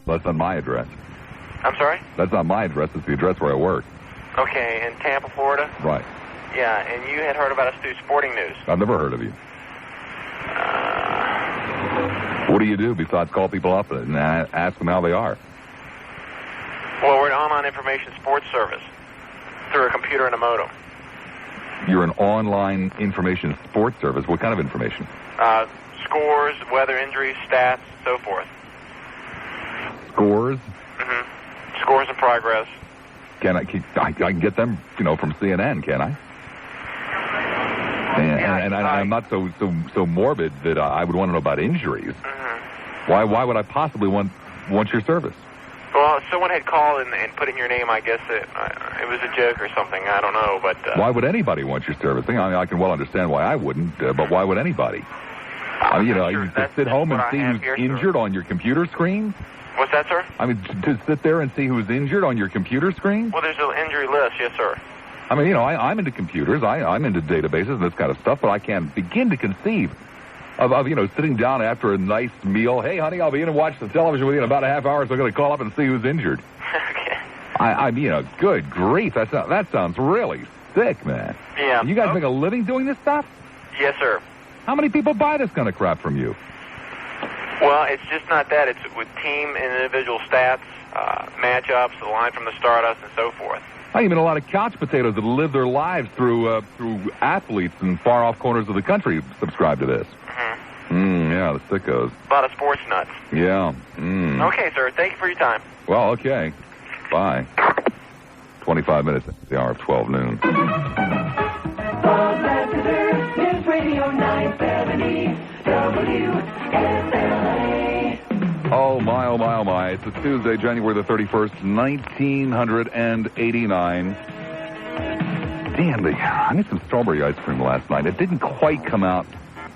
That's not my address. I'm sorry? That's not my address. It's the address where I work. Okay, in Tampa, Florida? Right. Yeah, and you had heard about us through Sporting News. I've never heard of you. What do you do besides call people up and ask them how they are? Well, we're an online information sports service through a computer and a modem. You're an online information sports service. What kind of information? Scores, weather, injuries, stats, so forth. Scores? Mm-hmm. Scores and progress. I can get them, from CNN, can't I? And I'm not so morbid that I would want to know about injuries. Mm-hmm. Why would I possibly want your service? Well, someone had called and put in your name. I guess it was a joke or something. I don't know, but... Why would anybody want your service? I can well understand why I wouldn't, but why would anybody? You just sit home and see who's injured on your computer screen? What's that, sir? To sit there and see who's injured on your computer screen? Well, there's an injury list, yes, sir. I'm into computers. I'm into databases and this kind of stuff, but I can't begin to conceive of sitting down after a nice meal. Hey, honey, I'll be in and watch the television with you in about a half hour, so I'm going to call up and see who's injured. Okay. Good grief. That sounds really sick, man. Yeah. You guys make a living doing this stuff? Yes, sir. How many people buy this kind of crap from you? Well, it's just not that. It's with team and individual stats, matchups, the line from the Stardust, and so forth. Even a lot of couch potatoes that live their lives through athletes in far-off corners of the country subscribe to this. Mm-hmm. Yeah, the sickos. A lot of sports nuts. Yeah. Okay, sir. Thank you for your time. Well, okay. Bye. 25 minutes after the hour of 12 noon. Lassiter, News Radio 970, WSLA. Oh, my. It's a Tuesday, January the 31st, 1989. Damn, I made some strawberry ice cream last night. It didn't quite come out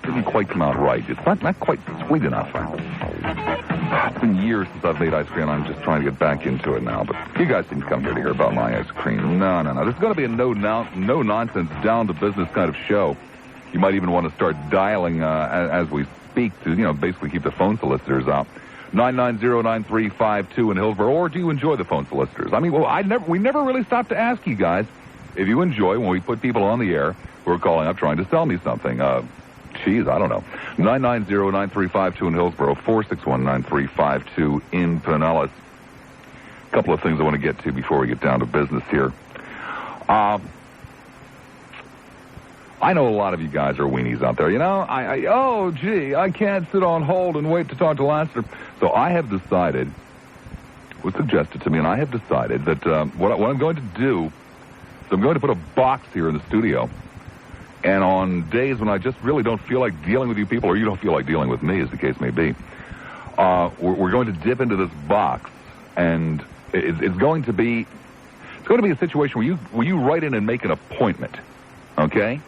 right. It's not quite sweet enough. It's been years since I've made ice cream. I'm just trying to get back into it now. But you guys seem to come here to hear about my ice cream. No. There's going to be a no-nonsense, down-to-business kind of show. You might even want to start dialing as we speak to, basically keep the phone solicitors out. 990-9352 in Hillsborough. Or do you enjoy the phone solicitors? We never really stopped to ask you guys if you enjoy when we put people on the air who are calling up trying to sell me something. I don't know. 990-9352 in Hillsborough, 461-9352 in Pinellas. A couple of things I want to get to before we get down to business here. I know a lot of you guys are weenies out there. I can't sit on hold and wait to talk to Lassiter. So I have decided, it was suggested to me, and I have decided that what I'm going to do is I'm going to put a box here in the studio. And on days when I just really don't feel like dealing with you people, or you don't feel like dealing with me, as the case may be, we're going to dip into this box, and it's going to be a situation where you write in and make an appointment, okay?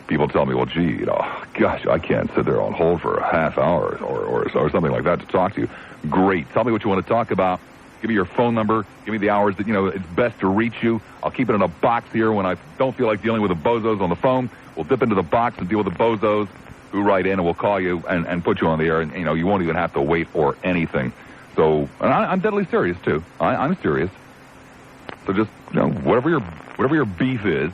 People tell me, well, gee, gosh, I can't sit there on hold for a half hour or something like that to talk to you. Great. Tell me what you want to talk about. Give me your phone number. Give me the hours that, it's best to reach you. I'll keep it in a box here when I don't feel like dealing with the bozos on the phone. We'll dip into the box and deal with the bozos who write in, and we'll call you and put you on the air, and, you won't even have to wait or anything. So, and I'm deadly serious, too. I'm serious. So just, whatever your beef is,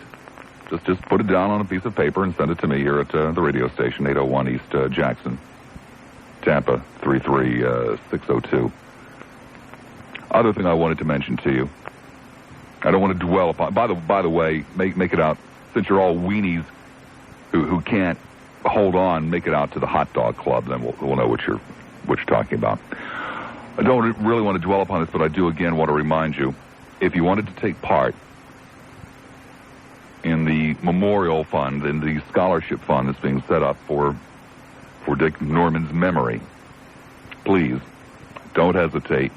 just put it down on a piece of paper and send it to me here at the radio station, 801 East Jackson, Tampa, 33602. Other thing I wanted to mention to you, I don't want to dwell upon. By the way, make it out, since you're all weenies who can't hold on, make it out to the hot dog club, then we'll know what you're talking about. I don't really want to dwell upon this, but I do again want to remind you, if you wanted to take part in the memorial fund, in the scholarship fund that's being set up for Dick Norman's memory, please don't hesitate.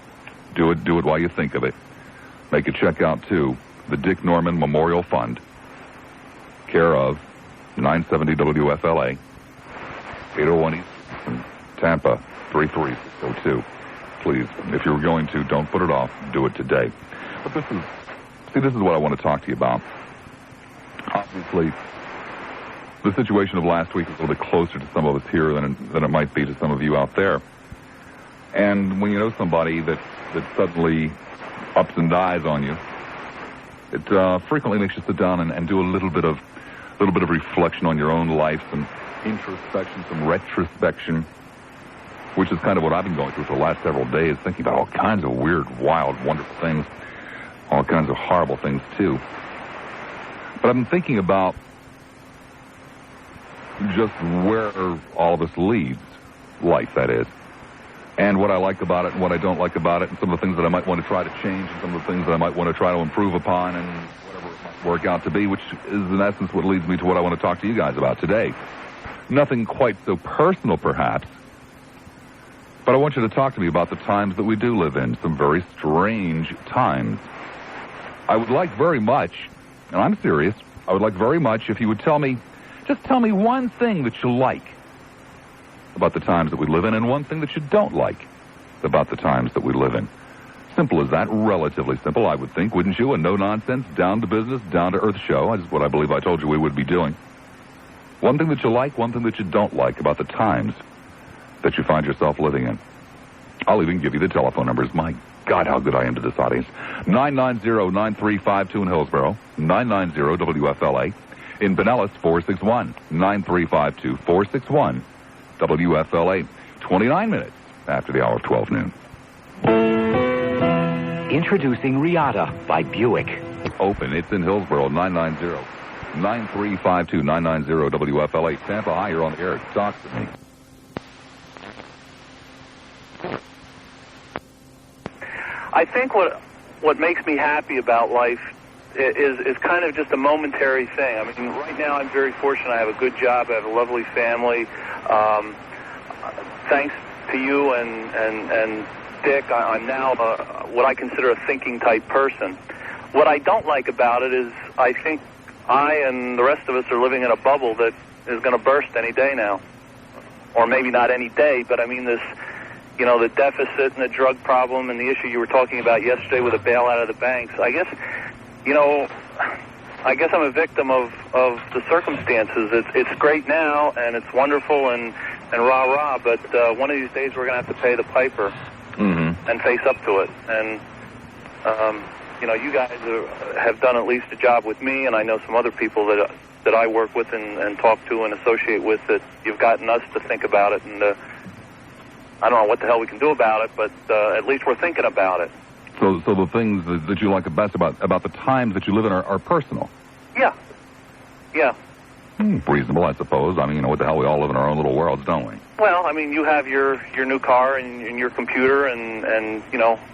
Do it while you think of it. Make a check out to the Dick Norman Memorial Fund, care of 970 WFLA, 801 East Tampa, 33602. Please, if you're going to, don't put it off. Do it today. But this is what I want to talk to you about. Obviously, the situation of last week is a little bit closer to some of us here than it might be to some of you out there. And when you know somebody that suddenly ups and dies on you, it frequently makes you sit down and do a little bit of reflection on your own life, some introspection, some retrospection, which is kind of what I've been going through for the last several days, thinking about all kinds of weird, wild, wonderful things, all kinds of horrible things, too. But I've been thinking about just where all of this leads, life, that is, and what I like about it and what I don't like about it, and some of the things that I might want to try to change, and some of the things that I might want to try to improve upon, and whatever it might work out to be, which is, in essence, what leads me to what I want to talk to you guys about today. Nothing quite so personal, perhaps, but I want you to talk to me about the times that we do live in, some very strange times. I would like very much, and I'm serious, I would like very much if you would tell me one thing that you like about the times that we live in, and one thing that you don't like about the times that we live in. Simple as that, relatively simple, I would think, wouldn't you? A no-nonsense, down-to-business, down-to-earth show, is what I believe I told you we would be doing. One thing that you like, one thing that you don't like about the times that you find yourself living in. I'll even give you the telephone numbers. My God, how good I am to this audience. 990-9352 in Hillsborough, 990-WFLA. In Pinellas, 461-9352, 461-WFLA. 29 minutes after the hour of 12 noon. Introducing Riata by Buick. Open. It's in Hillsborough, 990-9352, 990-WFLA. Tampa, hi, you're on the air. Talk to me. I think what makes me happy about life is kind of just a momentary thing. I mean, right now I'm very fortunate. I have a good job. I have a lovely family. Thanks to you and Dick, I'm now what I consider a thinking type person. What I don't like about it is I think I and the rest of us are living in a bubble that is going to burst any day now. Or maybe not any day, but I mean this, you know, the deficit and the drug problem and the issue you were talking about yesterday with the bailout of the banks. I guess I'm a victim of the circumstances. It's great now and it's wonderful and rah-rah, but one of these days we're going to have to pay the piper and face up to it. And, you guys have done at least a job with me, and I know some other people that I work with and talk to and associate with that you've gotten us to think about it. And I don't know what the hell we can do about it, but at least we're thinking about it. So the things that you like the best about the times that you live in are personal? Yeah. Reasonable, I suppose. I mean, what the hell, we all live in our own little worlds, don't we? Well, I mean, you have your new car and your computer and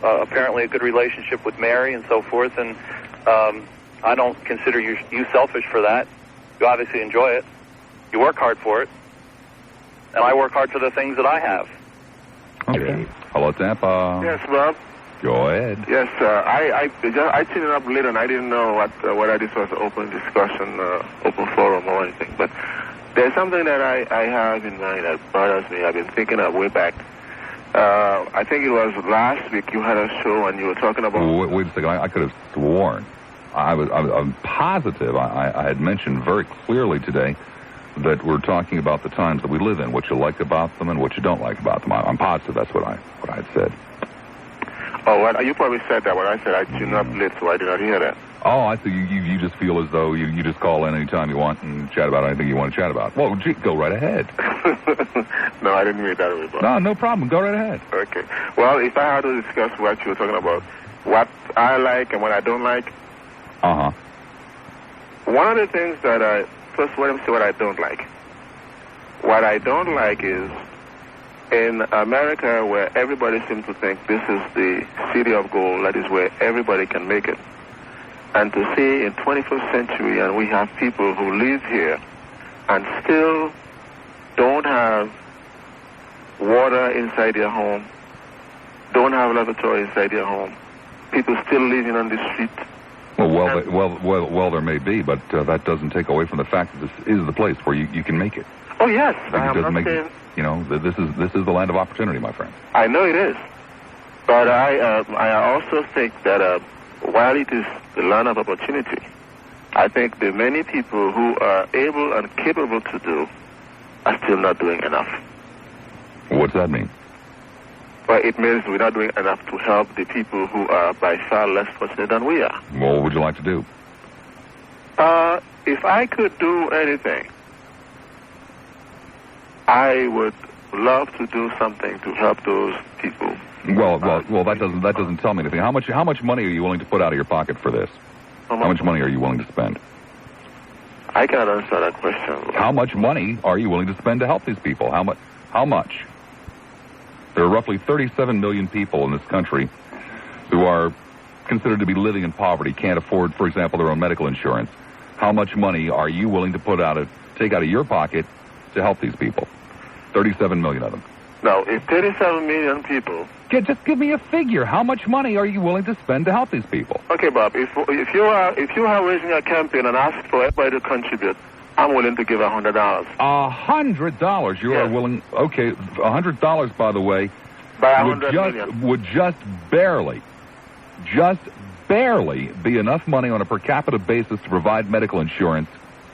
apparently a good relationship with Mary and so forth, and I don't consider you selfish for that. You obviously enjoy it. You work hard for it. And I work hard for the things that I have. Okay. Hello, Tampa. Yes, Bob. Go ahead. Yes, I tuned up late and I didn't know whether this was an open discussion, open forum or anything. But there's something that I have in mind that bothers me. I've been thinking of way back. I think it was last week you had a show and you were talking about... Wait a second. I could have sworn. I'm positive I had mentioned very clearly today that we're talking about the times that we live in, what you like about them and what you don't like about them. I'm positive that's what I had said. Oh, well, you probably said that when I said I tuned up late, so I did not hear that. Oh, I see. You just feel as though you just call in anytime you want and chat about anything you want to chat about. Well, gee, go right ahead. No, I didn't mean it that way. No problem. Go right ahead. Okay. Well, if I had to discuss what you were talking about, what I like and what I don't like. Uh-huh. One of the things that first, let me see what I don't like. What I don't like is in America, where everybody seems to think this is the city of gold, that is where everybody can make it. And to see in 21st century, and we have people who live here and still don't have water inside their home, don't have lavatory inside their home, people still living on the street. Well, there may be, but that doesn't take away from the fact that this is the place where you can make it. Oh yes, this is the land of opportunity, my friend. I know it is, but I also think that while it is the land of opportunity, I think the many people who are able and capable to do are still not doing enough. What's that mean? Well, it means we're not doing enough to help the people who are by far less fortunate than we are. Well, what would you like to do? If I could do anything, I would love to do something to help those people. Well, that doesn't tell me anything. How much money are you willing to put out of your pocket for this? How much money are you willing to spend? I cannot answer that question. How much money are you willing to spend to help these people? How much? There are roughly 37 million people in this country who are considered to be living in poverty, can't afford, for example, their own medical insurance. How much money are you willing to take out of your pocket to help these people? 37 million of them. Now, if 37 million people... Just give me a figure. How much money are you willing to spend to help these people? Okay, Bob, if you are raising a campaign and ask for everybody to contribute, I'm willing to give $100. $100? You are willing... Okay, $100, by the way, by 100 million. would just barely be enough money on a per capita basis to provide medical insurance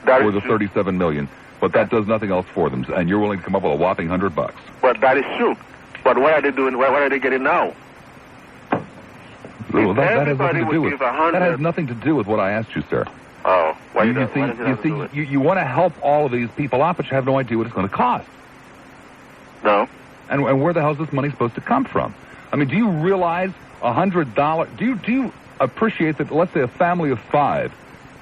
for the 37 million. But that does nothing else for them, and you're willing to come up with a whopping $100. But that is true. But what are they doing? What are they getting now? Well, that has nothing to do with. That has nothing to do with what I asked you, sir. Oh, you want to help all of these people out, but you have no idea what it's going to cost. No. And where the hell is this money supposed to come from? I mean, do you realize $100? Do you appreciate that? Let's say a family of 5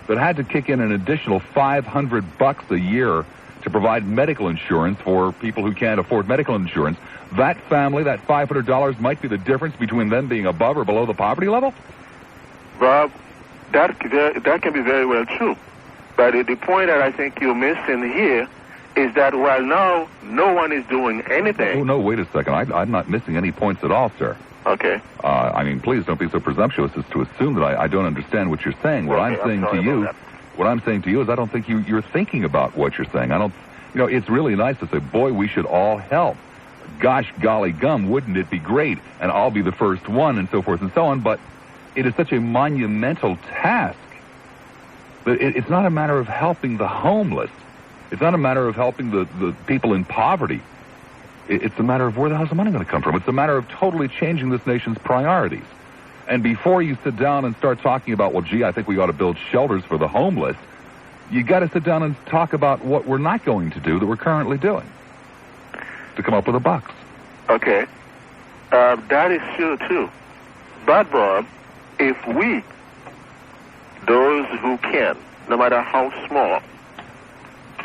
that had to kick in an additional $500 a year to provide medical insurance for people who can't afford medical insurance. That family, that $500 might be the difference between them being above or below the poverty level? Rob, that can be very well true. But the point that I think you're missing here is that while now no one is doing anything... Oh, no, wait a second. I'm not missing any points at all, sir. Okay. I mean, please don't be so presumptuous as to assume that I don't understand what you're saying. What I'm saying to you is I don't think you're thinking about what you're saying. It's really nice to say, boy, we should all help. Gosh, golly gum, wouldn't it be great? And I'll be the first one, and so forth and so on. But it is such a monumental task that it's not a matter of helping the homeless. It's not a matter of helping the people in poverty. It's a matter of where the hell's the money going to come from. It's a matter of totally changing this nation's priorities. And before you sit down and start talking about, well, gee, I think we ought to build shelters for the homeless, you got to sit down and talk about what we're not going to do that we're currently doing to come up with a bucks. Okay. That is true, too. But, Bob, if we, those who can, no matter how small,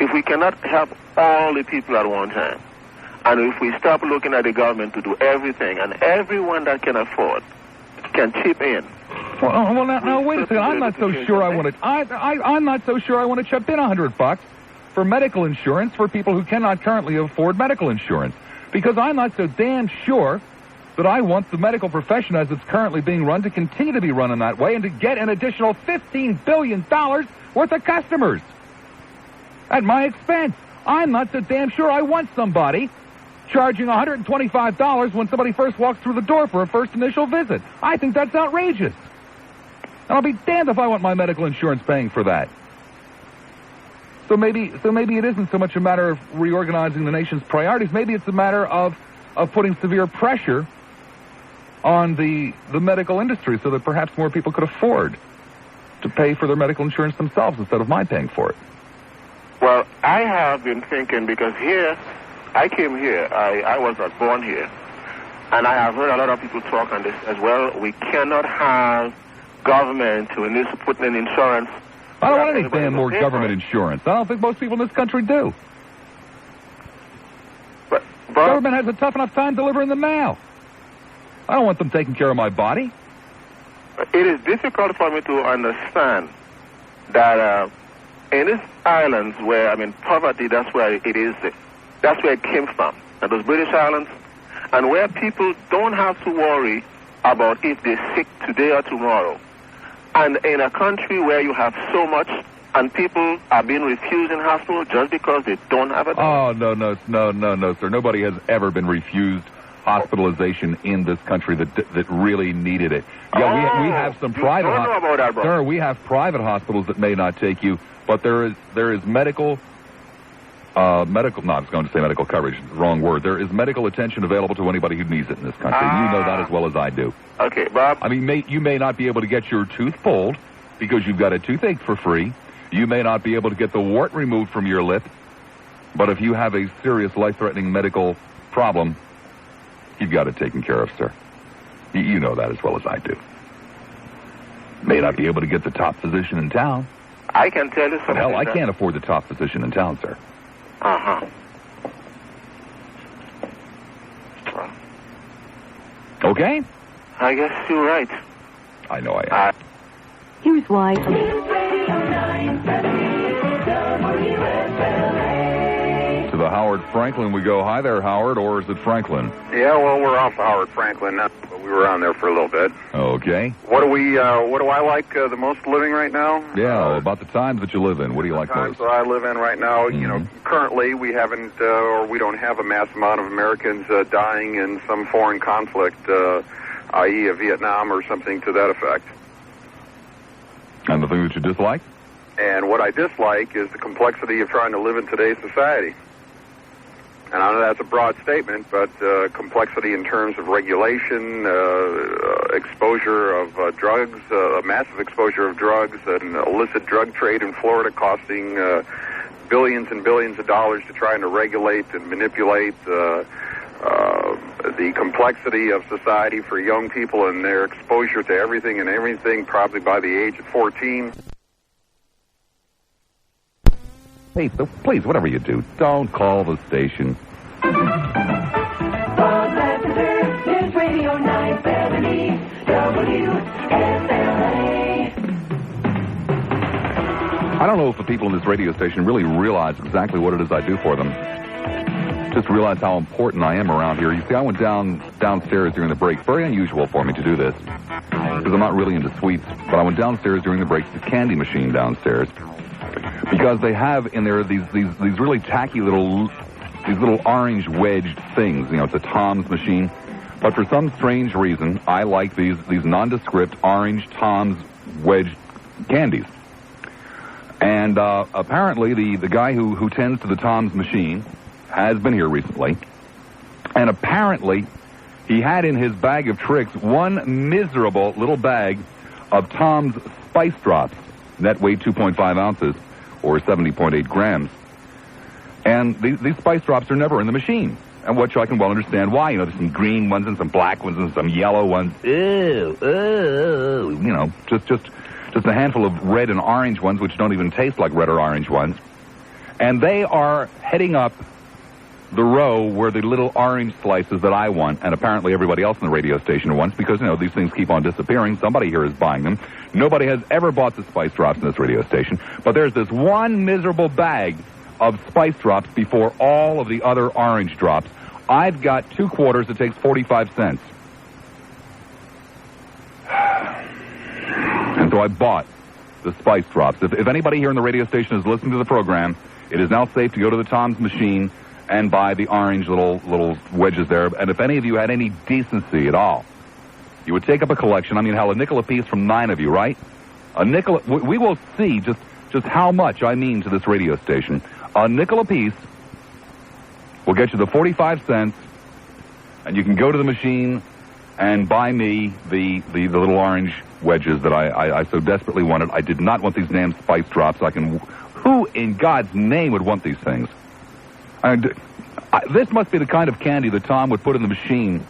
if we cannot help all the people at one time, and if we stop looking at the government to do everything, and everyone that can afford can chip in. Well, now wait a second. I'm not so sure I want to. I'm not so sure I want to chip in $100 for medical insurance for people who cannot currently afford medical insurance, because I'm not so damn sure that I want the medical profession as it's currently being run to continue to be run in that way and to get an additional $15 billion worth of customers at my expense. I'm not so damn sure I want somebody charging $125 when somebody first walks through the door for a first initial visit. I think that's outrageous. And I'll be damned if I want my medical insurance paying for that. So maybe it isn't so much a matter of reorganizing the nation's priorities. Maybe it's a matter of putting severe pressure on the medical industry so that perhaps more people could afford to pay for their medical insurance themselves instead of my paying for it. Well, I have been thinking, because I came here, I was not born here, and I have heard a lot of people talk on this as well. We cannot have government to put in insurance. I don't want any damn more government insurance. I don't think most people in this country do. But government has a tough enough time delivering the mail. I don't want them taking care of my body. It is difficult for me to understand that in these islands where, poverty, that's where it is. That's where it came from. And those British islands, and where people don't have to worry about if they're sick today or tomorrow. And in a country where you have so much, and people are being refused in hospital just because they don't have it. Oh, no, sir. Nobody has ever been refused hospitalization in this country that really needed it. Yeah, we have some private hospitals. Sir, we have private hospitals that may not take you, but there is medical medical, no, I was going to say medical coverage, wrong word. There is medical attention available to anybody who needs it in this country. You know that as well as I do. Okay, Bob. I mean, you may not be able to get your tooth pulled because you've got a toothache for free. You may not be able to get the wart removed from your lip. But if you have a serious life-threatening medical problem, you've got it taken care of, sir. You know that as well as I do. May not be able to get the top physician in town. I can tell you something. But hell, I can't afford the top physician in town, sir. Uh-huh. Okay? I guess you're right. I know I am. Here's why. News Radio 970 WFLA. To the Howard Franklin we go. Hi there, Howard, or is it Franklin? Yeah, well, we're off of Howard Franklin now, but we were on there for a little bit. Okay. What do I like the most living right now? Yeah, about the times that you live in. What do you like Times most? that I live in right now, you know, currently we haven't, or we don't have a mass amount of Americans dying in some foreign conflict, i.e. a Vietnam or something to that effect. And the thing that you dislike? And what I dislike is the complexity of trying to live in today's society. And I know that's a broad statement, but complexity in terms of regulation, exposure of drugs, a massive exposure of drugs, an illicit drug trade in Florida costing billions and billions of dollars to try and regulate and manipulate the complexity of society for young people and their exposure to everything and everything, probably by the age of 14. Hey, so please, whatever you do, don't call the station. Bob Lassiter, News Radio 970 WFLA. I don't know if the people in this radio station really realize exactly what it is I do for them. Just realize how important I am around here. You see, I went downstairs during the break. Very unusual for me to do this because I'm not really into sweets. But I went downstairs during the break to the candy machine downstairs because they have in there these really tacky little orange wedged things. You know, it's a Tom's machine. But for some strange reason, I like these nondescript orange Tom's wedged candies. And apparently the guy who tends to the Tom's machine has been here recently, and apparently he had in his bag of tricks one miserable little bag of Tom's Spice Drops that weighed 2.5 ounces or 70.8 grams. And these Spice Drops are never in the machine, and which I can well understand why. You know, there's some green ones and some black ones and some yellow ones. Ew. You know, just a handful of red and orange ones, which don't even taste like red or orange ones. And they are heading up the row where the little orange slices that I want, and apparently everybody else in the radio station wants, because, you know, these things keep on disappearing. Somebody here is buying them. Nobody has ever bought the Spice Drops in this radio station, but there's this one miserable bag of Spice Drops before all of the other orange drops. I've got 2 quarters. It takes 45 cents. And so I bought the Spice Drops. If anybody here in the radio station is listening to the program, it is now safe to go to the Tom's machine and buy the orange little wedges there. And if any of you had any decency at all, you would take up a collection. I mean, hell, a nickel apiece from 9 of you, right? A nickel. We will see just how much I mean to this radio station. A nickel apiece will get you the 45 cents, and you can go to the machine and buy me the little orange wedges that I so desperately wanted. I did not want these damn Spice Drops. Who in God's name would want these things? This must be the kind of candy that Tom would put in the machine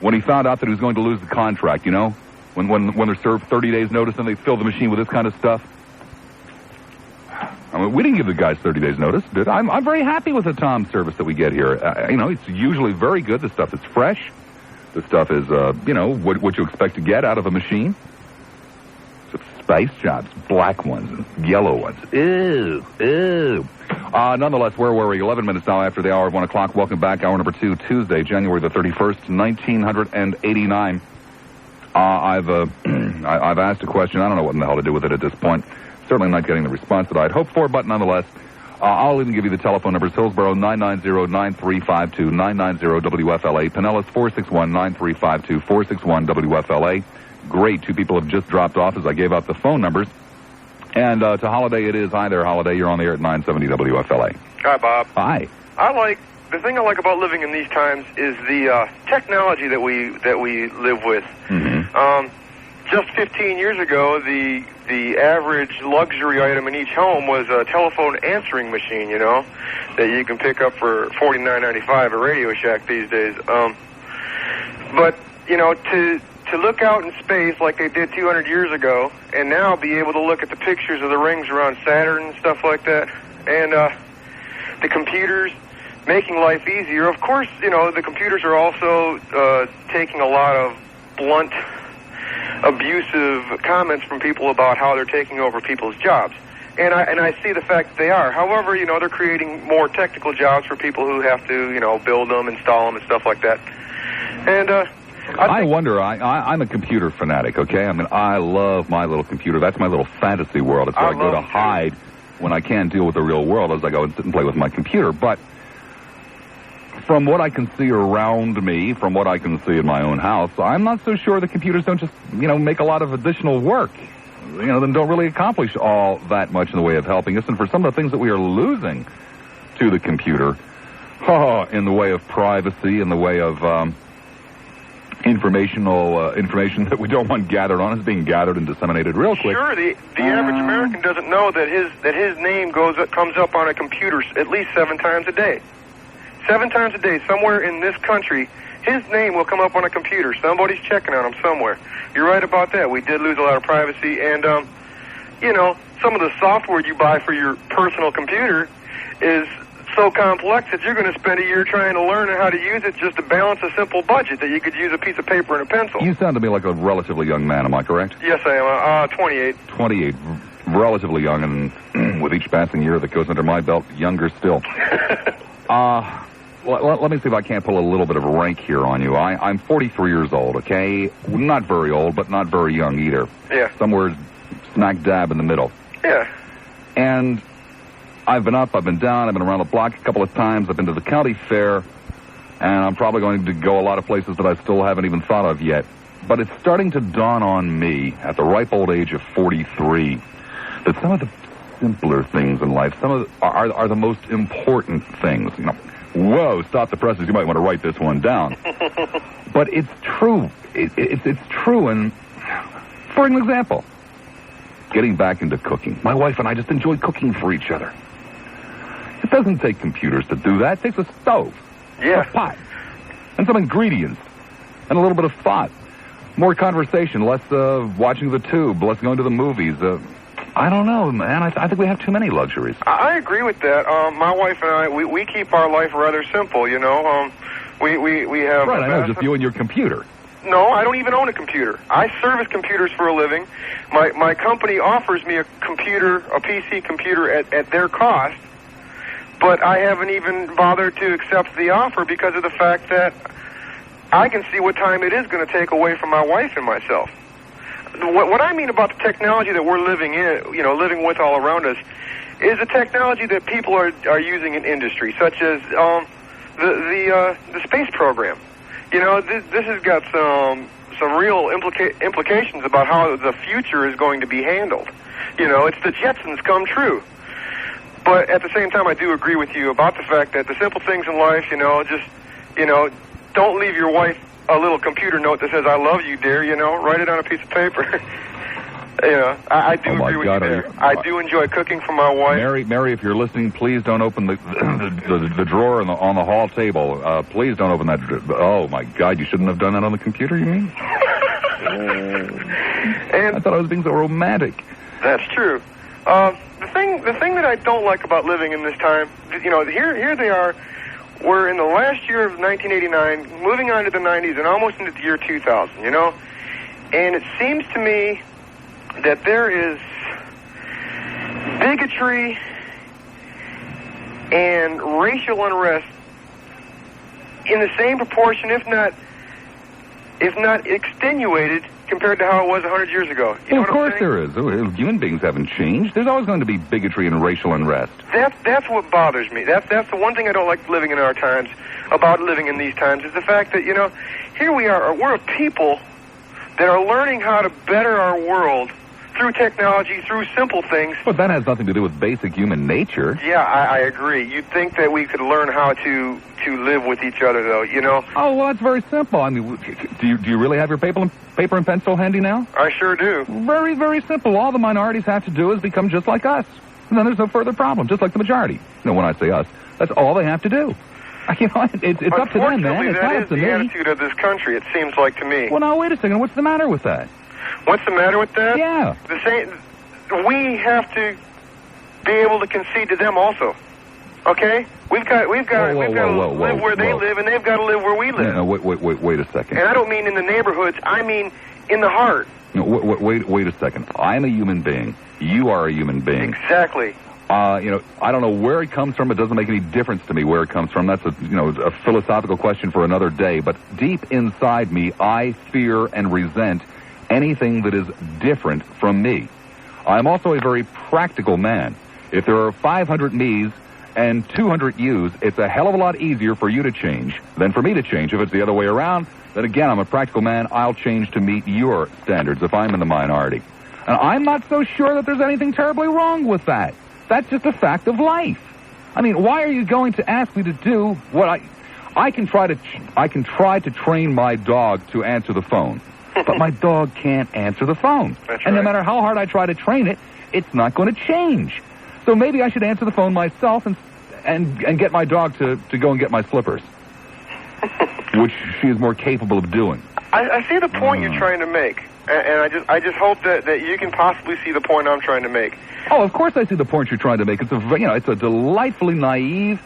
when he found out that he was going to lose the contract, you know? When they're served 30 days notice and they fill the machine with this kind of stuff. I mean, we didn't give the guys 30 days notice, did I? I'm very happy with the Tom service that we get here. You know, it's usually very good. The stuff is fresh. The stuff is, you know, what you expect to get out of a machine. Spice Drops, black ones and yellow ones. Ew. Nonetheless, where were we? 11 minutes now after the hour of 1 o'clock. Welcome back. Hour number 2, Tuesday, January the 31st, 1989. I've asked a question. I don't know what in the hell to do with it at this point. Certainly not getting the response that I'd hoped for, but nonetheless, I'll even give you the telephone numbers. Hillsborough, 990-9352, 990-WFLA. Pinellas, 461-9352, 461-WFLA. Great. 2 people have just dropped off as I gave out the phone numbers. And to Holiday it is. Hi there, Holiday. You're on the air at 970 WFLA. Hi, Bob. Hi. The thing I like about living in these times is the technology that we live with. Mm-hmm. Just 15 years ago, the average luxury item in each home was a telephone answering machine, you know, that you can pick up for $49.95 at Radio Shack these days. But, you know, to look out in space like they did 200 years ago and now be able to look at the pictures of the rings around Saturn and stuff like that, and the computers making life easier. Of course, you know, the computers are also taking a lot of blunt, abusive comments from people about how they're taking over people's jobs. And I see the fact that they are. However, you know, they're creating more technical jobs for people who have to, you know, build them, install them, and stuff like that. And I wonder, I'm a computer fanatic, okay? I mean, I love my little computer. That's my little fantasy world. It's where I go to hide when I can't deal with the real world as I go and sit and play with my computer. But from what I can see around me, from what I can see in my own house, I'm not so sure the computers don't just, you know, make a lot of additional work. You know, then don't really accomplish all that much in the way of helping us. And for some of the things that we are losing to the computer, in the way of privacy, in the way of information that we don't want gathered on is being gathered and disseminated real quick. Sure, the average American doesn't know that his name comes up on a computer at least 7 times a day. 7 times a day, somewhere in this country, his name will come up on a computer. Somebody's checking on him somewhere. You're right about that. We did lose a lot of privacy, and you know, some of the software you buy for your personal computer is so complex that you're going to spend a year trying to learn how to use it just to balance a simple budget that you could use a piece of paper and a pencil. You sound to me like a relatively young man, am I correct? Yes, I am. 28. 28. Relatively young, and with each passing year that goes under my belt, younger still. Let me see if I can't pull a little bit of a rank here on you. I'm 43 years old, okay? Not very old, but not very young either. Yeah. Somewhere smack dab in the middle. Yeah. And I've been up, I've been down, I've been around the block a couple of times. I've been to the county fair, and I'm probably going to go a lot of places that I still haven't even thought of yet. But it's starting to dawn on me at the ripe old age of 43 that some of the simpler things in life, are the most important things. You know, whoa, stop the presses. You might want to write this one down. But it's true. It's true. And for an example, getting back into cooking. My wife and I just enjoy cooking for each other. It doesn't take computers to do that. It takes a stove, a pot, and some ingredients, and a little bit of thought. More conversation, less watching the tube, less going to the movies. I don't know, man. I think we have too many luxuries. I agree with that. My wife and I, we keep our life rather simple, you know. We have... Right, I know, just you and your computer. No, I don't even own a computer. I service computers for a living. My company offers me a PC computer at their cost, but I haven't even bothered to accept the offer because of the fact that I can see what time it is going to take away from my wife and myself. What I mean about the technology that we're living with all around us, is the technology that people are using in industry, such as the space program. You know, this has got some real implications about how the future is going to be handled. You know, it's the Jetsons come true. But at the same time, I do agree with you about the fact that the simple things in life, don't leave your wife a little computer note that says, "I love you, dear," write it on a piece of paper. I do agree with you there. I do enjoy cooking for my wife. Mary, if you're listening, please don't open the drawer on the hall table. Please don't open that. Oh, my God, you shouldn't have done that on the computer, you mean? And I thought I was being so romantic. That's true. The thing that I don't like about living in this time, here they are. We're in the last year of 1989, moving on to the 90s, and almost into the year 2000, And it seems to me that there is bigotry and racial unrest in the same proportion, if not extenuated, compared to how it was 100 years ago. Well, of course there is. Human beings haven't changed. There's always going to be bigotry and racial unrest. That's what bothers me. That's the one thing I don't like living in our times, about living in these times, is the fact that, here we are. We're a people that are learning how to better our world through technology, through simple things. But that has nothing to do with basic human nature. Yeah, I agree. You'd think that we could learn how to live with each other, though, you know? Oh, well, that's very simple. I mean, do you really have your paper and pencil handy now? I sure do. Very, very simple. All the minorities have to do is become just like us. And then there's no further problem, just like the majority. You know, when I say us, that's all they have to do. You know, it's up to them, man. It's not up to me. That is the attitude of this country, it seems like to me. Well, now, wait a second. What's the matter with that? What's the matter with that? Yeah. We have to be able to concede to them also. Okay? We've got to live where they live, and they've got to live where we live. No, wait a second. And I don't mean in the neighborhoods. I mean in the heart. No, wait a second. I'm a human being. You are a human being. Exactly. You know, I don't know where it comes from. It doesn't make any difference to me where it comes from. That's a philosophical question for another day. But deep inside me, I fear and resent anything that is different from me. I'm also a very practical man. If there are 500 me's and 200 you's, it's a hell of a lot easier for you to change than for me to change. If it's the other way around, then again, I'm a practical man. I'll change to meet your standards if I'm in the minority. And I'm not so sure that there's anything terribly wrong with that. That's just a fact of life. I mean, why are you going to ask me to do what I can try to train my dog to answer the phone, but my dog can't answer the phone. That's and right. No matter how hard I try to train it, it's not going to change. So maybe I should answer the phone myself and get my dog to go and get my slippers, which she is more capable of doing. I see the point you're trying to make, and I just hope that you can possibly see the point I'm trying to make. Oh, of course I see the point you're trying to make. It's a delightfully naive,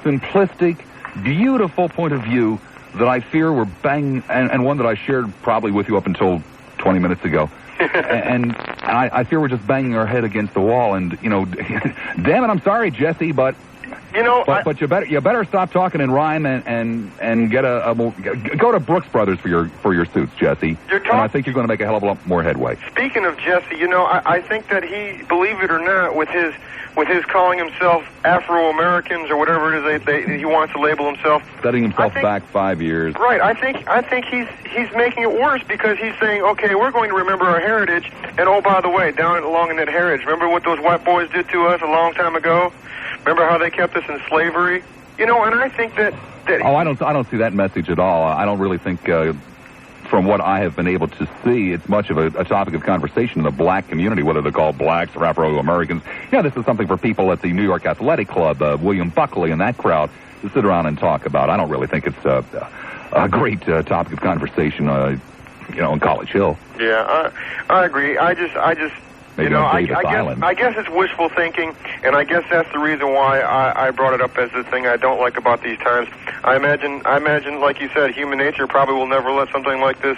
simplistic, beautiful point of view that I fear we're banging, and one that I shared probably with you up until 20 minutes ago. and I fear we're just banging our head against the wall. And damn it, I'm sorry, Jesse, but but you better stop talking in rhyme and get go to Brooks Brothers for your suits, Jesse. And I think you're going to make a hell of a lot more headway. Speaking of Jesse, I think that he, believe it or not, with his calling himself Afro-Americans or whatever it is he wants to label himself, setting himself back 5 years. Right. I think he's making it worse because he's saying, okay, we're going to remember our heritage, and oh, by the way, along in that heritage, remember what those white boys did to us a long time ago? Remember how they kept us in slavery? And I think that I don't see that message at all. I don't really think, from what I have been able to see, it's much of a topic of conversation in the black community, whether they're called blacks or Afro-Americans. This is something for people at the New York Athletic Club, William Buckley and that crowd, to sit around and talk about. I don't really think it's a great topic of conversation, in College Hill. Yeah, I agree. I just Maybe I guess it's wishful thinking, and I guess that's the reason why I brought it up as the thing I don't like about these times. I imagine, like you said, human nature probably will never let something like this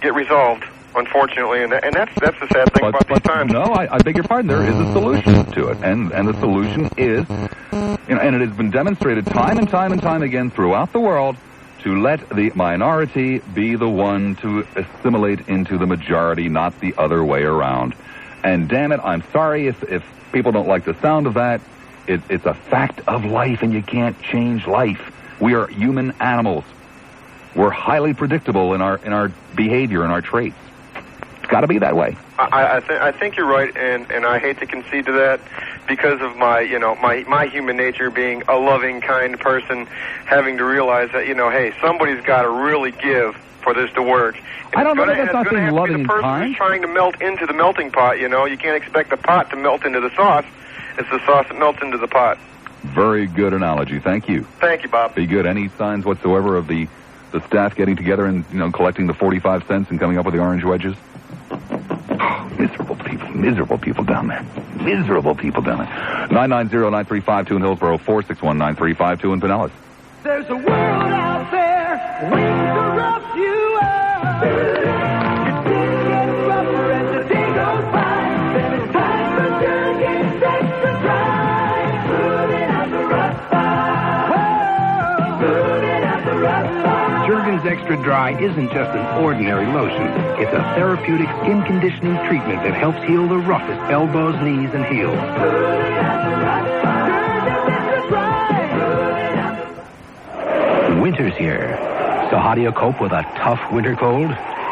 get resolved, unfortunately, and that's the sad thing about these times. No, I beg your pardon. There is a solution to it, and the solution is, and it has been demonstrated time and time and time again throughout the world, to let the minority be the one to assimilate into the majority, not the other way around. And damn it, I'm sorry if people don't like the sound of that. It's a fact of life, and you can't change life. We are human animals. We're highly predictable in our behavior and our traits. It's got to be that way. I think you're right, and I hate to concede to that because of my human nature being a loving, kind person, having to realize that hey, somebody's got to really give for this to work. And I don't know if that's not being loving and kind. The person who's trying to melt into the melting pot. You can't expect the pot to melt into the sauce. It's the sauce that melts into the pot. Very good analogy. Thank you. Thank you, Bob. Be good. Any signs whatsoever of the staff getting together and collecting the 45 cents and coming up with the orange wedges? Oh, miserable people down there. Miserable people down there. 990-9352 in Hillsborough, 461-9352 in Pinellas. There's a world out there waiting to rough you up. Your day gets rougher as the day goes by. Then it's time for Jergens Extra Dry. Smoothing out the rough spot. Smoothing out the rough spot. Jergens Extra Dry isn't just an ordinary lotion. It's a therapeutic skin conditioning treatment that helps heal the roughest elbows, knees, and heels. Smoothing out the rough spot. Jergens Extra Dry. Smoothing out the Winter's here. So how do you cope with a tough winter cold?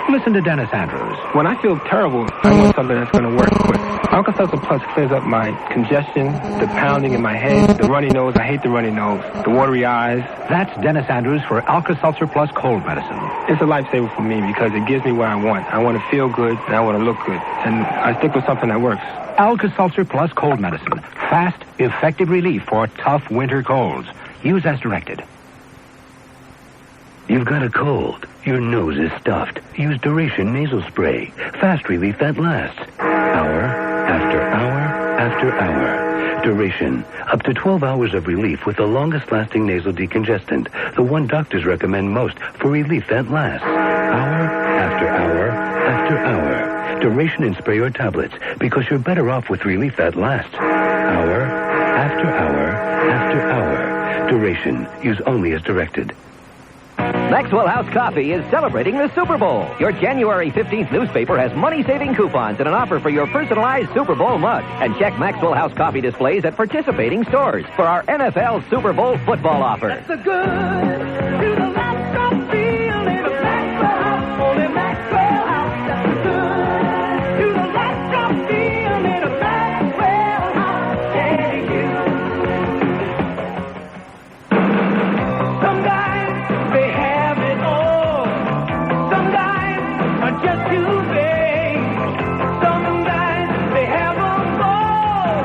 Listen to Dennis Andrews. When I feel terrible, I want something that's going to work quick. Alka-Seltzer Plus clears up my congestion, the pounding in my head, the runny nose. I hate the runny nose, the watery eyes. That's Dennis Andrews for Alka-Seltzer Plus cold medicine. It's a lifesaver for me because it gives me what I want. I want to feel good and I want to look good. And I stick with something that works. Alka-Seltzer Plus cold medicine. Fast, effective relief for tough winter colds. Use as directed. You've got a cold. Your nose is stuffed. Use Duration nasal spray. Fast relief that lasts. Hour after hour after hour. Duration. Up to 12 hours of relief with the longest-lasting nasal decongestant. The one doctors recommend most for relief that lasts. Hour after hour after hour. Duration in spray or tablets because you're better off with relief that lasts. Hour after hour after hour. Duration. Use only as directed. Maxwell House Coffee is celebrating the Super Bowl. Your January 15th newspaper has money-saving coupons and an offer for your personalized Super Bowl mug. And check Maxwell House Coffee displays at participating stores for our NFL Super Bowl football offer. That's the good to the Maxwell feeling of Maxwell House. Only Maxwell House. That's the good to the Maxwell feeling of Maxwell House. Hey, you. Some guys, they have it all. Some guys are just too vague. Some guys, they have them all.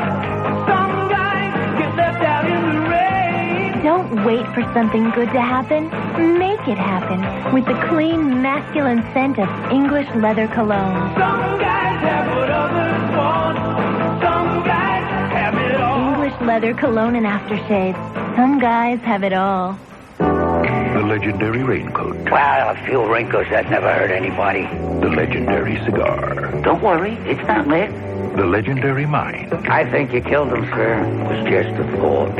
Some guys get left out in the rain. Don't wait for something good to happen. Make it happen with the clean, masculine scent of English leather cologne. Some guys have what others want. Some guys have it all. English leather cologne and aftershave. Some guys have it all. The legendary raincoat. Well, a few wrinkles, that never hurt anybody. The legendary cigar. Don't worry, it's not lit. The legendary mind. I think you killed him, sir. It was just a thought.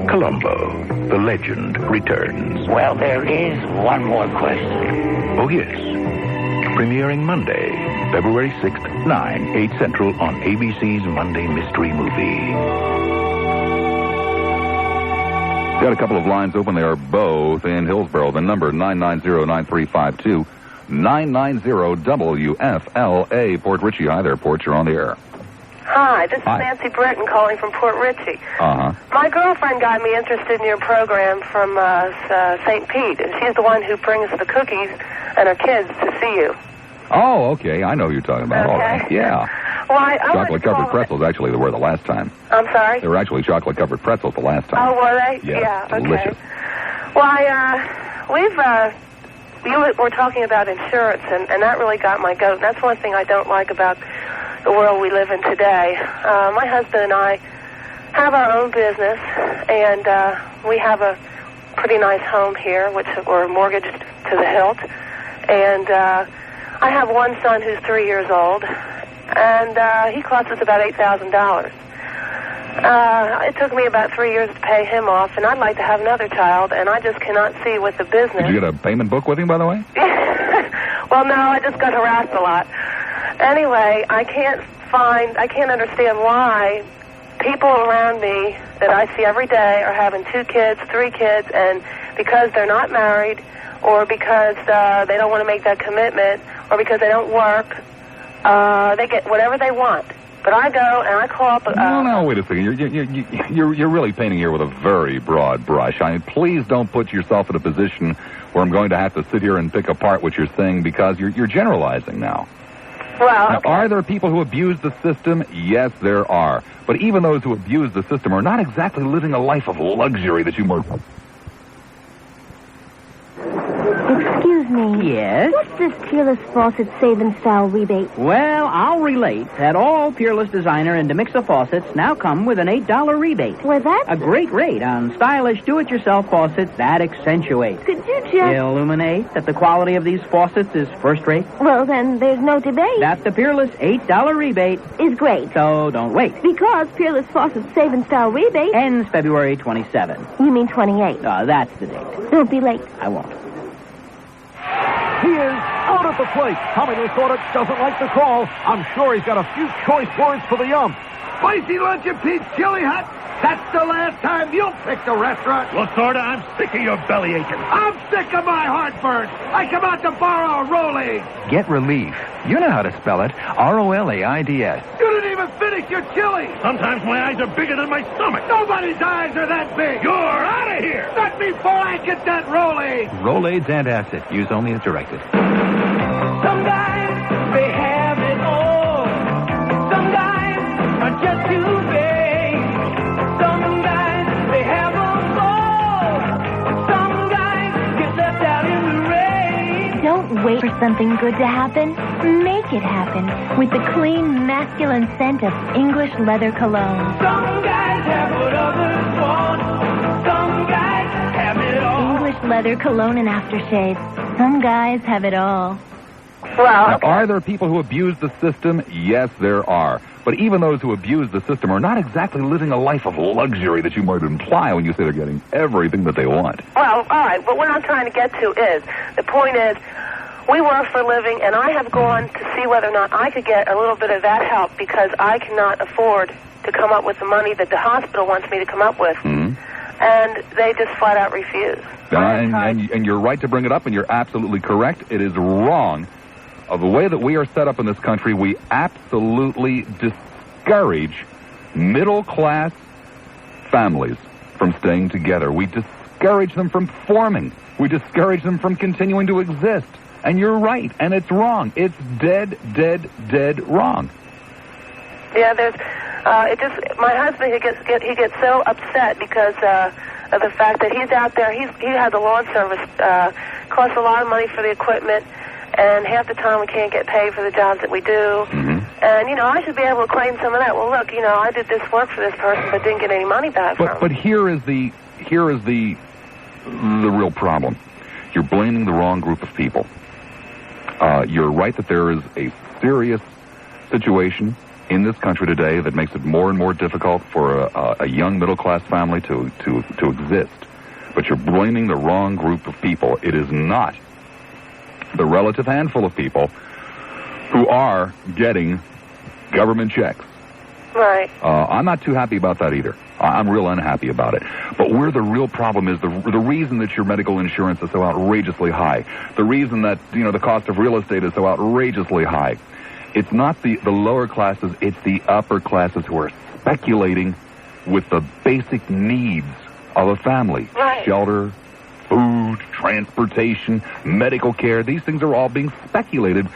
Columbo. The legend returns. Well, there is one more question. Oh, yes. Premiering Monday, February 6th, 9, 8 Central on ABC's Monday Mystery Movie. Got a couple of lines open. They are both in Hillsborough. The number 990-9352, 990-WFLA. Port Richey. Hi there, Port. You're on the air. Hi, this is Nancy Britton calling from Port Richey. Uh-huh. My girlfriend got me interested in your program from St. Pete, and she's the one who brings the cookies and her kids to see you. Oh, okay. I know who you're talking about. Okay. All right. Yeah. Well, I Chocolate-covered pretzels, actually, they were the last time. I'm sorry? They were actually chocolate-covered pretzels the last time. Oh, were they? Yes, Yeah, okay. delicious. Well, you were talking about insurance, and that really got my goat. And that's one thing I don't like about the world we live in today. My husband and I have our own business, and we have a pretty nice home here, which we're mortgaged to the hilt. And I have one son who's 3 years old, and he costs us about $8,000. It took me about 3 years to pay him off, and I'd like to have another child, and I just cannot see with the business. Did you get a payment book with him, by the way? Well, no, I just got harassed a lot. Anyway, I can't understand why people around me that I see every day are having 2 kids, 3 kids, and because they're not married, or because they don't want to make that commitment, or because they don't work, they get whatever they want. But I go and I call up. No, wait a second. You're really painting here with a very broad brush. I mean, please don't put yourself in a position where I'm going to have to sit here and pick apart what you're saying, because you're generalizing now. Well, now, are there people who abuse the system? Yes, there are. But even those who abuse the system are not exactly living a life of luxury that you more. Excuse me. Yes? What's this Peerless Faucet Save-In Style rebate? Well, I'll relate that all Peerless Designer and Demixa faucets now come with an $8 rebate. Well, that's a great rate on stylish do-it-yourself faucets that accentuate. Could you just illuminate that the quality of these faucets is first-rate? Well, then there's no debate. That the Peerless $8 rebate is great. So don't wait. Because Peerless Faucet Save-In Style rebate ends February 27. You mean 28? That's the date. Don't be late. I won't. He is out at the plate. Tommy Lassiter doesn't like the call. I'm sure he's got a few choice words for the ump. Spicy lunch and Pete's chili hot. That's the last time you'll pick the restaurant. Lassiter, I'm sick of your belly aching. I'm sick of my heartburn. I come out to borrow a Rolaids. Get relief. You know how to spell it. Rolaids. You didn't even finish your chili. Sometimes my eyes are bigger than my stomach. Nobody's eyes are that big. You're out of here. Not before I get that Rolaids. Rolaids antacid. Use only as directed. Some guys, they have it all. Some guys are just too big. Some guys, they have a ball. Some guys get left out in the rain. Don't wait for something good to happen. Make it happen with the clean, masculine scent of English leather cologne. Some guys have what others want. Some guys have it all. English leather cologne and aftershave. Some guys have it all. Well, Now, are there people who abuse the system? Yes, there are. But even those who abuse the system are not exactly living a life of luxury that you might imply when you say they're getting everything that they want. Well, all right, but what I'm trying to get to is, the point is, we work for a living, and I have gone to see whether or not I could get a little bit of that help because I cannot afford to come up with the money that the hospital wants me to come up with. Mm-hmm. And they just flat out refuse. And you're right to bring it up, and you're absolutely correct. It is wrong. Of the way that we are set up in this country, we absolutely discourage middle-class families from staying together. We discourage them from forming. We discourage them from continuing to exist. And you're right, and it's wrong. It's dead, dead, dead wrong. Yeah, my husband, he gets so upset because of the fact that he's out there. He has a lawn service, costs a lot of money for the equipment, and half the time we can't get paid for the jobs that we do. Mm-hmm. And, I should be able to claim some of that. Well, look, I did this work for this person but didn't get any money back from him. But here is the real problem. You're blaming the wrong group of people. You're right that there is a serious situation in this country today that makes it more and more difficult for a young middle-class family to exist. But you're blaming the wrong group of people. It is not the relative handful of people who are getting government checks. Right. I'm not too happy about that either. I'm real unhappy about it. But where the real problem is, the reason that your medical insurance is so outrageously high, the reason that, the cost of real estate is so outrageously high, it's not the lower classes, it's the upper classes who are speculating with the basic needs of a family. Right. Shelter, food, transportation, medical care. These things are all being speculated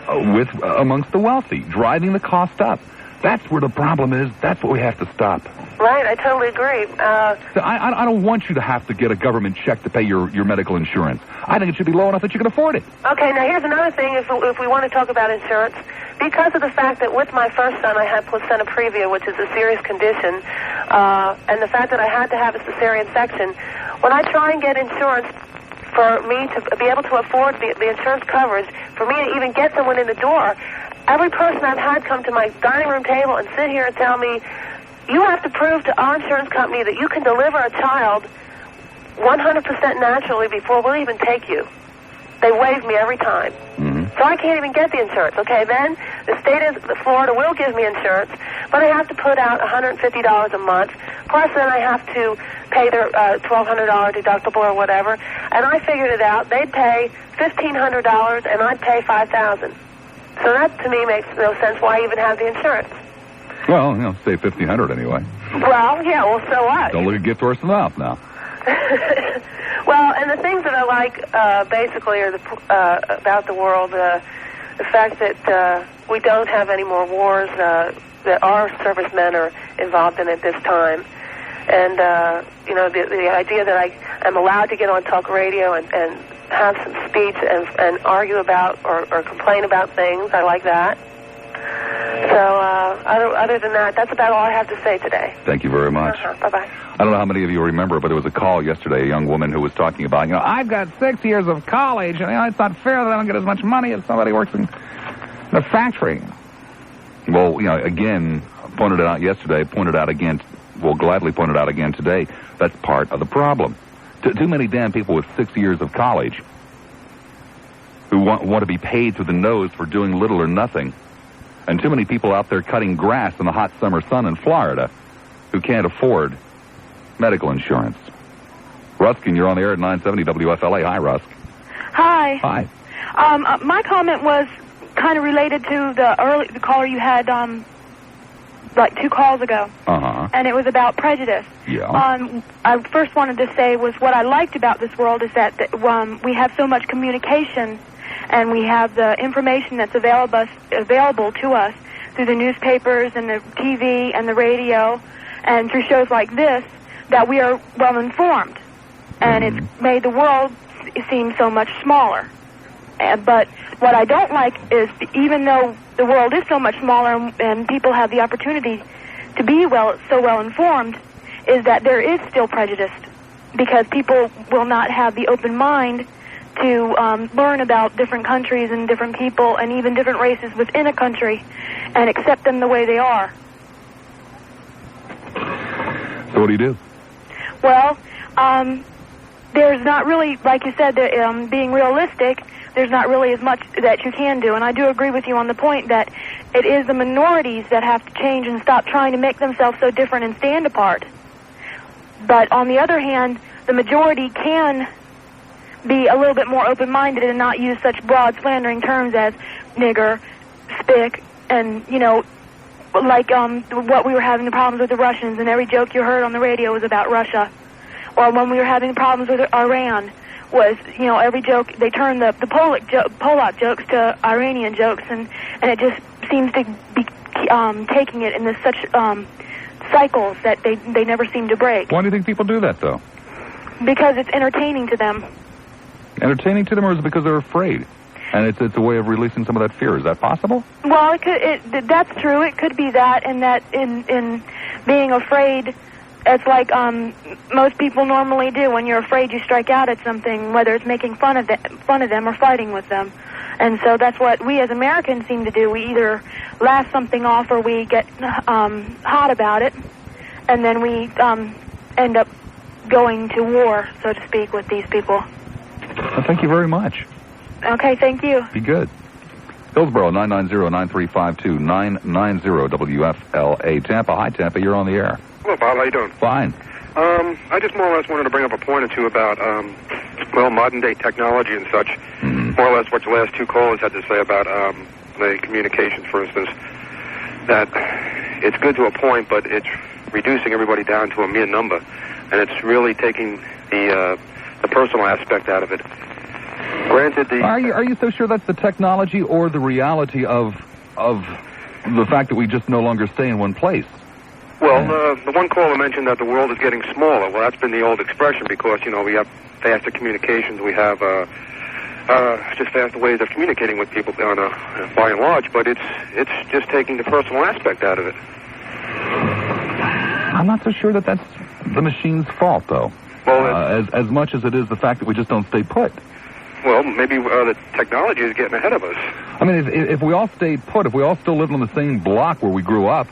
with amongst the wealthy, driving the cost up. That's where the problem is. That's what we have to stop. Right, I totally agree. I don't want you to have to get a government check to pay your medical insurance. I think it should be low enough that you can afford it. Okay, now here's another thing if we want to talk about insurance. Because of the fact that with my first son I had placenta previa, which is a serious condition, and the fact that I had to have a cesarean section, when I try and get insurance for me to be able to afford the insurance coverage, for me to even get someone in the door, every person I've had come to my dining room table and sit here and tell me, you have to prove to our insurance company that you can deliver a child 100% naturally before we'll even take you. They waive me every time. Mm-hmm. So I can't even get the insurance. Okay, then the state of Florida will give me insurance, but I have to put out $150 a month, plus then I have to pay their $1,200 deductible or whatever, and I figured it out. They'd pay $1,500 and I'd pay $5,000. So that, to me, makes no sense why I even have the insurance. Well, say $1,500 anyway. Well, yeah, well, so what? Don't look a gift horse in the mouth now. Well, and the things that I like, basically, are about the world, the fact that we don't have any more wars that our servicemen are involved in at this time. And, the idea that I am allowed to get on talk radio and have some speech and argue about or complain about things. I like that. So other than that, that's about all I have to say today. Thank you very much. Bye-bye. I don't know how many of you remember, but there was a call yesterday, a young woman who was talking about, I've got 6 years of college, and it's not fair that I don't get as much money as somebody who works in the factory. Well, again, pointed it out yesterday, pointed out again, will gladly point it out again today. That's part of the problem. Too many damn people with 6 years of college who want to be paid through the nose for doing little or nothing. And too many people out there cutting grass in the hot summer sun in Florida who can't afford medical insurance. Ruskin, you're on the air at 970 WFLA. Hi, Rusk. Hi. Hi. My comment was kind of related to the caller you had like 2 calls ago. Uh-huh. And it was about prejudice. Yeah. I first wanted to say was what I liked about this world is that we have so much communication, and we have the information that's available to us through the newspapers and the TV and the radio and through shows like this, that we are well informed. And it's made the world seem so much smaller. But what I don't like is, even though the world is so much smaller and people have the opportunity to be so well informed, is that there is still prejudice, because people will not have the open mind to learn about different countries and different people and even different races within a country and accept them the way they are. So what do you do? Well, there's not really, like you said, being realistic, there's not really as much that you can do. And I do agree with you on the point that it is the minorities that have to change and stop trying to make themselves so different and stand apart. But on the other hand, the majority can be a little bit more open-minded and not use such broad slandering terms as nigger, spick, and, like what we were having the problems with the Russians, and every joke you heard on the radio was about Russia. Or when we were having problems with Iran, was, every joke, they turned the Polak jokes to Iranian jokes, and it just seems to be taking it in such cycles that they never seem to break. Why do you think people do that, though? Because it's entertaining to them. Entertaining to them, or is it because they're afraid? And it's a way of releasing some of that fear. Is that possible? Well, that's true. It could be that, and that in being afraid, it's like most people normally do. When you're afraid, you strike out at something, whether it's making fun of them or fighting with them. And so that's what we as Americans seem to do. We either laugh something off or we get hot about it, and then we end up going to war, so to speak, with these people. Well, thank you very much. Okay, thank you. Be good. Hillsborough, 990-9352, 990-WFLA. Tampa. Hi, Tampa. You're on the air. Hello, Bob. How you doing? Fine. I just more or less wanted to bring up a point or two about, modern-day technology and such. More or less what your last 2 callers had to say about the communications, for instance. That it's good to a point, but it's reducing everybody down to a mere number. And it's really taking the personal aspect out of it. Granted, Are you so sure that's the technology or the reality of the fact that we just no longer stay in one place? Well, the one caller mentioned that the world is getting smaller. Well, that's been the old expression because, we have faster communications. We have just faster ways of communicating with people by and large. But it's just taking the personal aspect out of it. I'm not so sure that that's the machine's fault, though. Well, as much as it is the fact that we just don't stay put. Well, maybe the technology is getting ahead of us. I mean, if we all stayed put, if we all still lived on the same block where we grew up,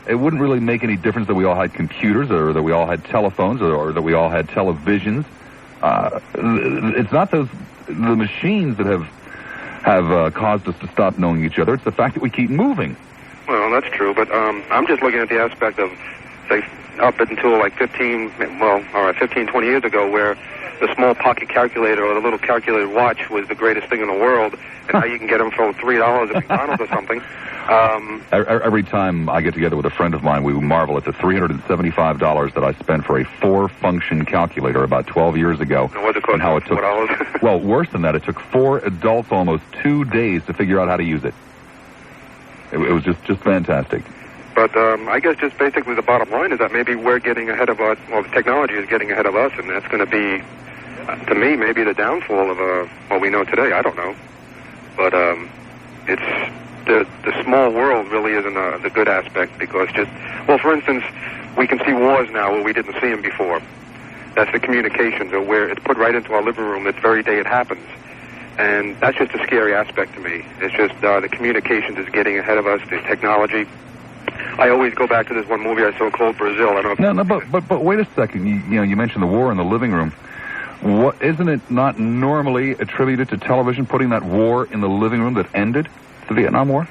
it wouldn't really make any difference that we all had computers or that we all had telephones or that we all had televisions. It's not the machines that have caused us to stop knowing each other. It's the fact that we keep moving. Well, that's true, but I'm just looking at the aspect of, say, up until like 15, 20 years ago, where the small pocket calculator or the little calculator watch was the greatest thing in the world, and now you can get them for $3 at McDonald's or something. Every time I get together with a friend of mine, we marvel at the $375 that I spent for a 4-function calculator about 12 years ago. And how it took $4? Well, worse than that, it took 4 adults almost 2 days to figure out how to use it. It was just fantastic. But I guess just basically the bottom line is that maybe we're getting ahead of us. Well, the technology is getting ahead of us, and that's going to be, to me, maybe the downfall of what we know today. I don't know, but it's the small world really isn't the good aspect because for instance, we can see wars now where we didn't see them before. That's the communications, or where it's put right into our living room the very day it happens. And that's just a scary aspect to me. It's just the communications is getting ahead of us, the technology. I always go back to this one movie I saw called Brazil. I don't know. But wait a second. You mentioned the war in the living room. Isn't it not normally attributed to television putting that war in the living room that ended the Vietnam War?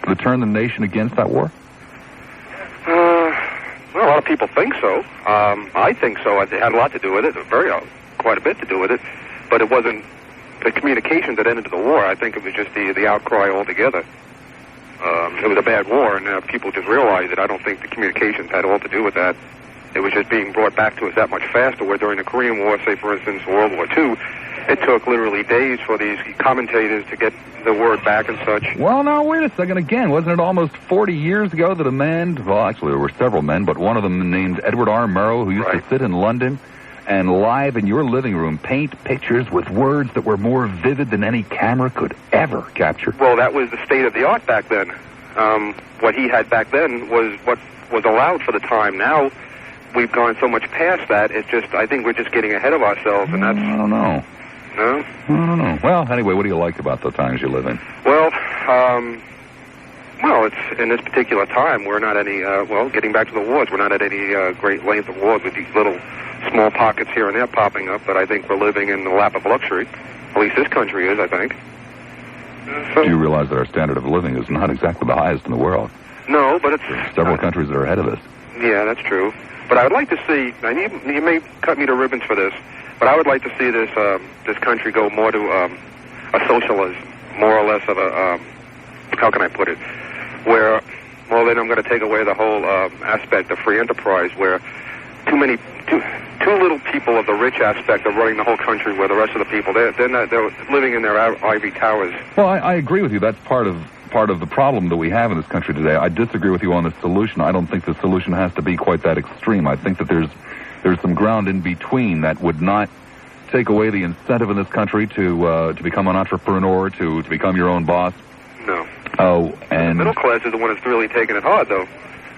That turned the nation against that war? Well, a lot Well, people think so. I think so. It had a lot to do with it, quite a bit to do with it. But it wasn't the communications that ended the war. I think it was just the outcry altogether. It was a bad war, and people just realized it. I don't think the communications had all to do with that. It was just being brought back to us that much faster, where during the Korean War, say, for instance, World War II, it took literally days for these commentators to get the word back and such. Well, now, wait a second again. Wasn't it almost 40 years ago that a man, well, actually, there were several men, but one of them named Edward R. Murrow, who used to sit in London and live in your living room paint pictures with words that were more vivid than any camera could ever capture? Well, that was the state of the art back then. What he had back then was what was allowed for the time. Now, we've gone so much past that, it's just, I think we're just getting ahead of ourselves, and that's... I don't know. No? I don't know. Well, anyway, what do you like about the times you live in? Well, it's in this particular time, we're not any, getting back to the wars, we're not at any great length of wars with these little small pockets here and there popping up, but I think we're living in the lap of luxury. At least this country is, I think. Do you realize that our standard of living is not exactly the highest in the world? No, but it's... There's several countries that are ahead of us. Yeah, that's true. But I would like to see, and you may cut me to ribbons for this, but I would like to see this country go more to a socialism, more or less of a, how can I put it, where, well, then I'm going to take away the whole aspect of free enterprise, where too little people of the rich aspect are running the whole country, where the rest of the people, they're living in their ivory towers. Well, I agree with you. That's part of the problem that we have in this country today. I disagree with you on the solution. I don't think the solution has to be quite that extreme. I think that there's some ground in between that would not take away the incentive in this country to become an entrepreneur, to become your own boss. No. Oh, and the middle class is the one that's really taking it hard, though.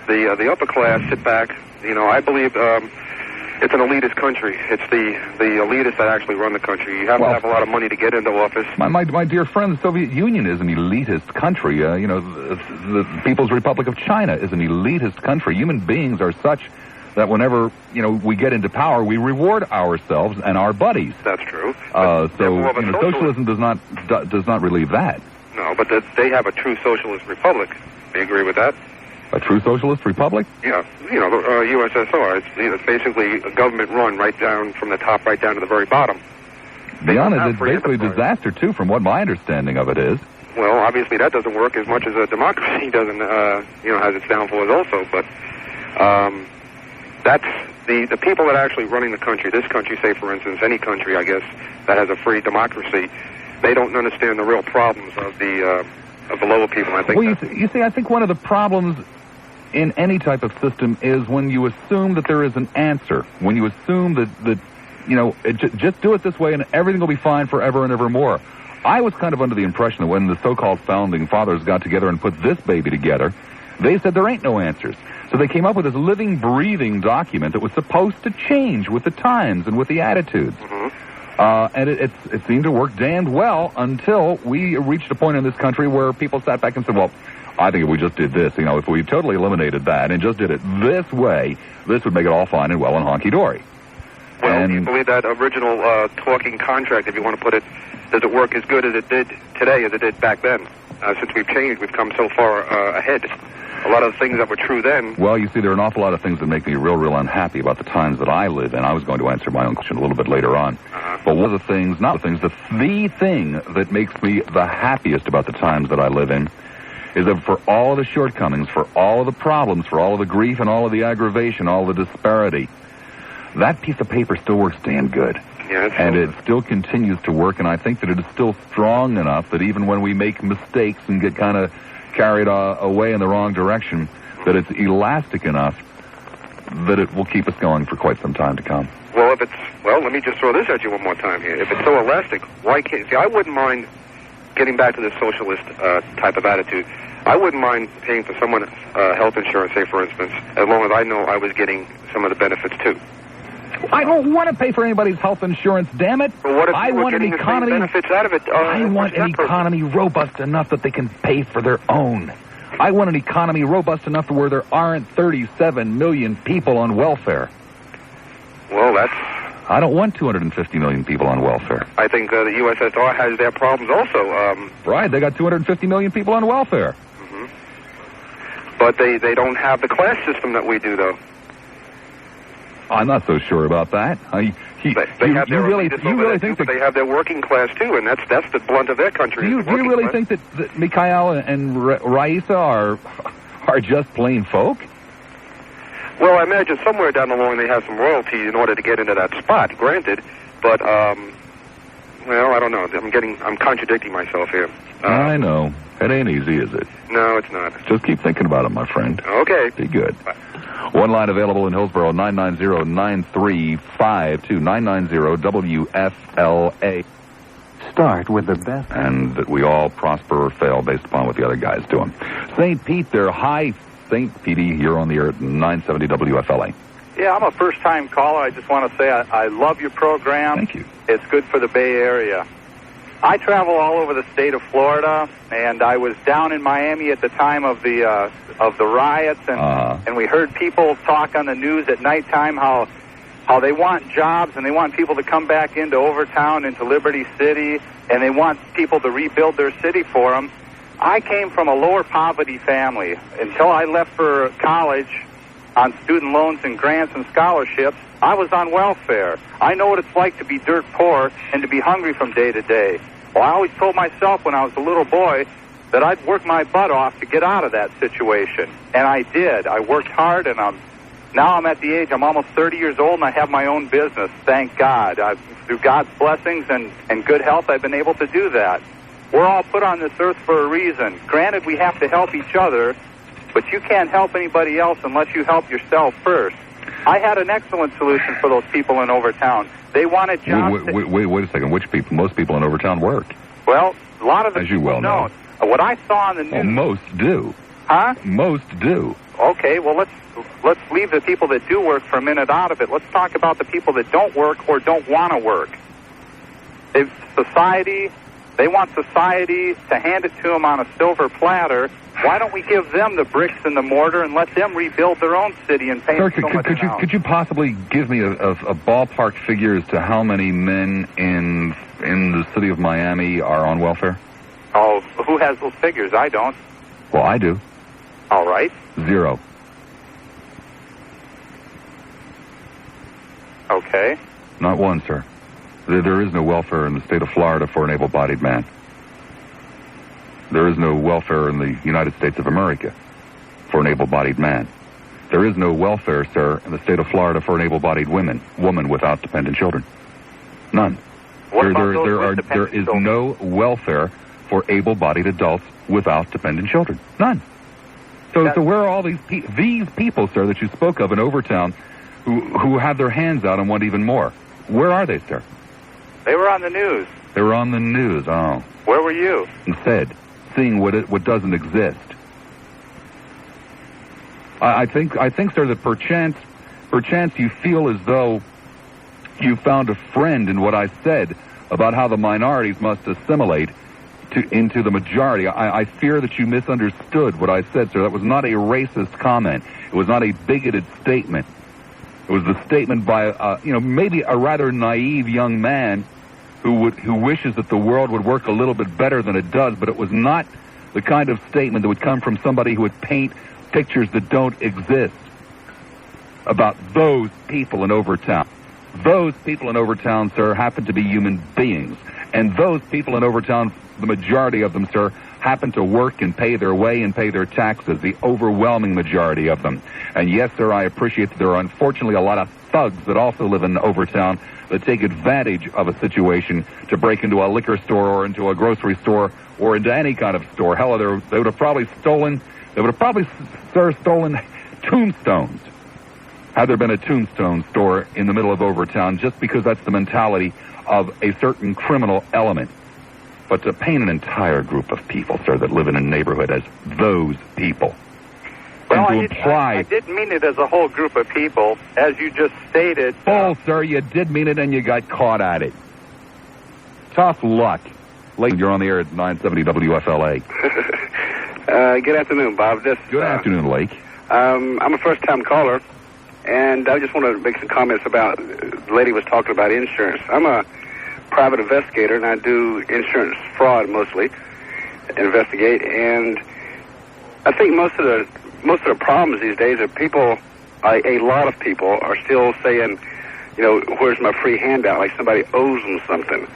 The upper class sit back. You know, I believe it's an elitist country. It's the elitists that actually run the country. You have to have a lot of money to get into office. My dear friend, the Soviet Union is an elitist country. The People's Republic of China is an elitist country. Human beings are such that whenever, we get into power, we reward ourselves and our buddies. That's true. Socialism does not relieve that. No, but they have a true socialist republic. Do you agree with that? A true socialist republic? Yeah. USSR. It's basically a government run right down from the top right down to the very bottom. Beyond it, it's basically a disaster, too, from what my understanding of it is. Well, obviously that doesn't work as much as a democracy doesn't, has its downfalls also, but that's the people that are actually running the country, this country, say, for instance, any country, I guess, that has a free democracy, they don't understand the real problems of the lower people. I think. Well, you see, I think one of the problems in any type of system is when you assume that there is an answer. When you assume that just do it this way and everything will be fine forever and ever more. I was kind of under the impression that when the so-called founding fathers got together and put this baby together, they said there ain't no answers. So they came up with this living, breathing document that was supposed to change with the times and with the attitudes. And it seemed to work damned well until we reached a point in this country where people sat back and said, well, I think if we just did this, if we totally eliminated that and just did it this way, this would make it all fine and well and honky-dory. Well, do you believe that original talking contract, if you want to put it, does it work as good as it did today as it did back then? Since we've changed, we've come so far ahead. A lot of things that were true then. Well, you see, there are an awful lot of things that make me real unhappy about the times that I live in. I was going to answer my own question a little bit later on. But one of the things, the thing that makes me the happiest about the times that I live in is that for all of the shortcomings, for all of the problems, for all of the grief and all of the aggravation, all of the disparity, that piece of paper still works damn good. Yeah, and it still continues to work, and I think that it is still strong enough that even when we make mistakes and get kind of carried away in the wrong direction, that it's elastic enough that it will keep us going for quite some time to come. Well, let me just throw this at you one more time here. If it's so elastic, why can't... See, I wouldn't mind getting back to this socialist type of attitude. I wouldn't mind paying for someone's health insurance, say, for instance, as long as I know I was getting some of the benefits, too. I don't want to pay for anybody's health insurance, damn it. But what if I you were want getting an economy, the same benefits out of it? I want an economy robust enough that they can pay for their own. I want an economy robust enough to where there aren't 37 million people on welfare. Well, I don't want 250 million people on welfare. I think the USSR has their problems also. Right, they got 250 million people on welfare. But they don't have the class system that we do, though. I'm not so sure about that. They have their elitists over there, too, but they have their working class too, and that's the blunt of their country. Do you really think that Mikhail and Raisa are just plain folk? Well, I imagine somewhere down the line they have some royalties in order to get into that spot. Granted, but well, I don't know. I'm contradicting myself here. I know. It ain't easy, is it? No, it's not. Just keep thinking about it, my friend. Okay. Be good. Bye. One line available in Hillsborough, 990-9352, 990-WFLA. Start with the best. And that we all prosper or fail based upon what the other guys do. St. Pete, they're high. St. Petey here on the air at 970 WFLA. Yeah, I'm a first-time caller. I just want to say I love your program. Thank you. It's good for the Bay Area. I travel all over the state of Florida, and I was down in Miami at the time of the riots, and we heard people talk on the news at nighttime how they want jobs and they want people to come back into Overtown, into Liberty City, and they want people to rebuild their city for them. I came from a lower poverty family. Until I left for college on student loans and grants and scholarships, I was on welfare. I know what it's like to be dirt poor and to be hungry from day to day. Well, I always told myself when I was a little boy that I'd work my butt off to get out of that situation. And I did. I worked hard, and now I'm at the age, I'm almost 30 years old, and I have my own business. Thank God. Through God's blessings and good health, I've been able to do that. We're all put on this earth for a reason. Granted, we have to help each other, but you can't help anybody else unless you help yourself first. I had an excellent solution for those people in Overtown. They wanted jobs. Wait a second. Which people? Most people in Overtown work. Well, a lot of them, as you well know. What I saw on the news. Well, most do. Huh? Most do. Okay. Well, let's leave the people that do work for a minute out of it. Let's talk about the people that don't work or don't want to work. They want society to hand it to them on a silver platter. Why don't we give them the bricks and the mortar and let them rebuild their own city and pay them so much now? Could you possibly give me a ballpark figure as to how many men in the city of Miami are on welfare? Oh, who has those figures? I don't. Well, I do. All right. 0. Okay. Not one, sir. There is no welfare in the state of Florida for an able-bodied man. There is no welfare in the United States of America for an able-bodied man. There is no welfare, sir, in the state of Florida for an able-bodied woman without dependent children. None. There is no welfare for able-bodied adults without dependent children. None. So where are all these people, sir, that you spoke of in Overtown who have their hands out and want even more? Where are they, sir? They were on the news. They were on the news, oh. Where were you? Instead, seeing what doesn't exist. I think, sir, that perchance you feel as though you found a friend in what I said about how the minorities must assimilate into the majority. I fear that you misunderstood what I said, sir. That was not a racist comment. It was not a bigoted statement. It was the statement by, maybe a rather naive young man who wishes that the world would work a little bit better than it does, but it was not the kind of statement that would come from somebody who would paint pictures that don't exist about those people in Overtown. Those people in Overtown, sir, happen to be human beings. And those people in Overtown, the majority of them, sir, happen to work and pay their way and pay their taxes, the overwhelming majority of them. And yes, sir, I appreciate that there are unfortunately a lot of thugs that also live in Overtown that take advantage of a situation to break into a liquor store or into a grocery store or into any kind of store. Hell, they would have probably stolen tombstones had there been a tombstone store in the middle of Overtown, just because that's the mentality of a certain criminal element. But to paint an entire group of people, sir, that live in a neighborhood as those people, well, and to imply... I didn't mean it as a whole group of people, as you just stated. Oh, sir, you did mean it, and you got caught at it. Tough luck. Late, you're on the air at 970 WFLA. Good afternoon, Bob. Good afternoon, Lake. I'm a first-time caller, and I just want to make some comments about, the lady was talking about insurance. I'm a private investigator, and I do insurance fraud mostly, investigate, and I think most of the problems these days are people a lot of people are still saying, you know, where's my free handout? Like somebody owes them something.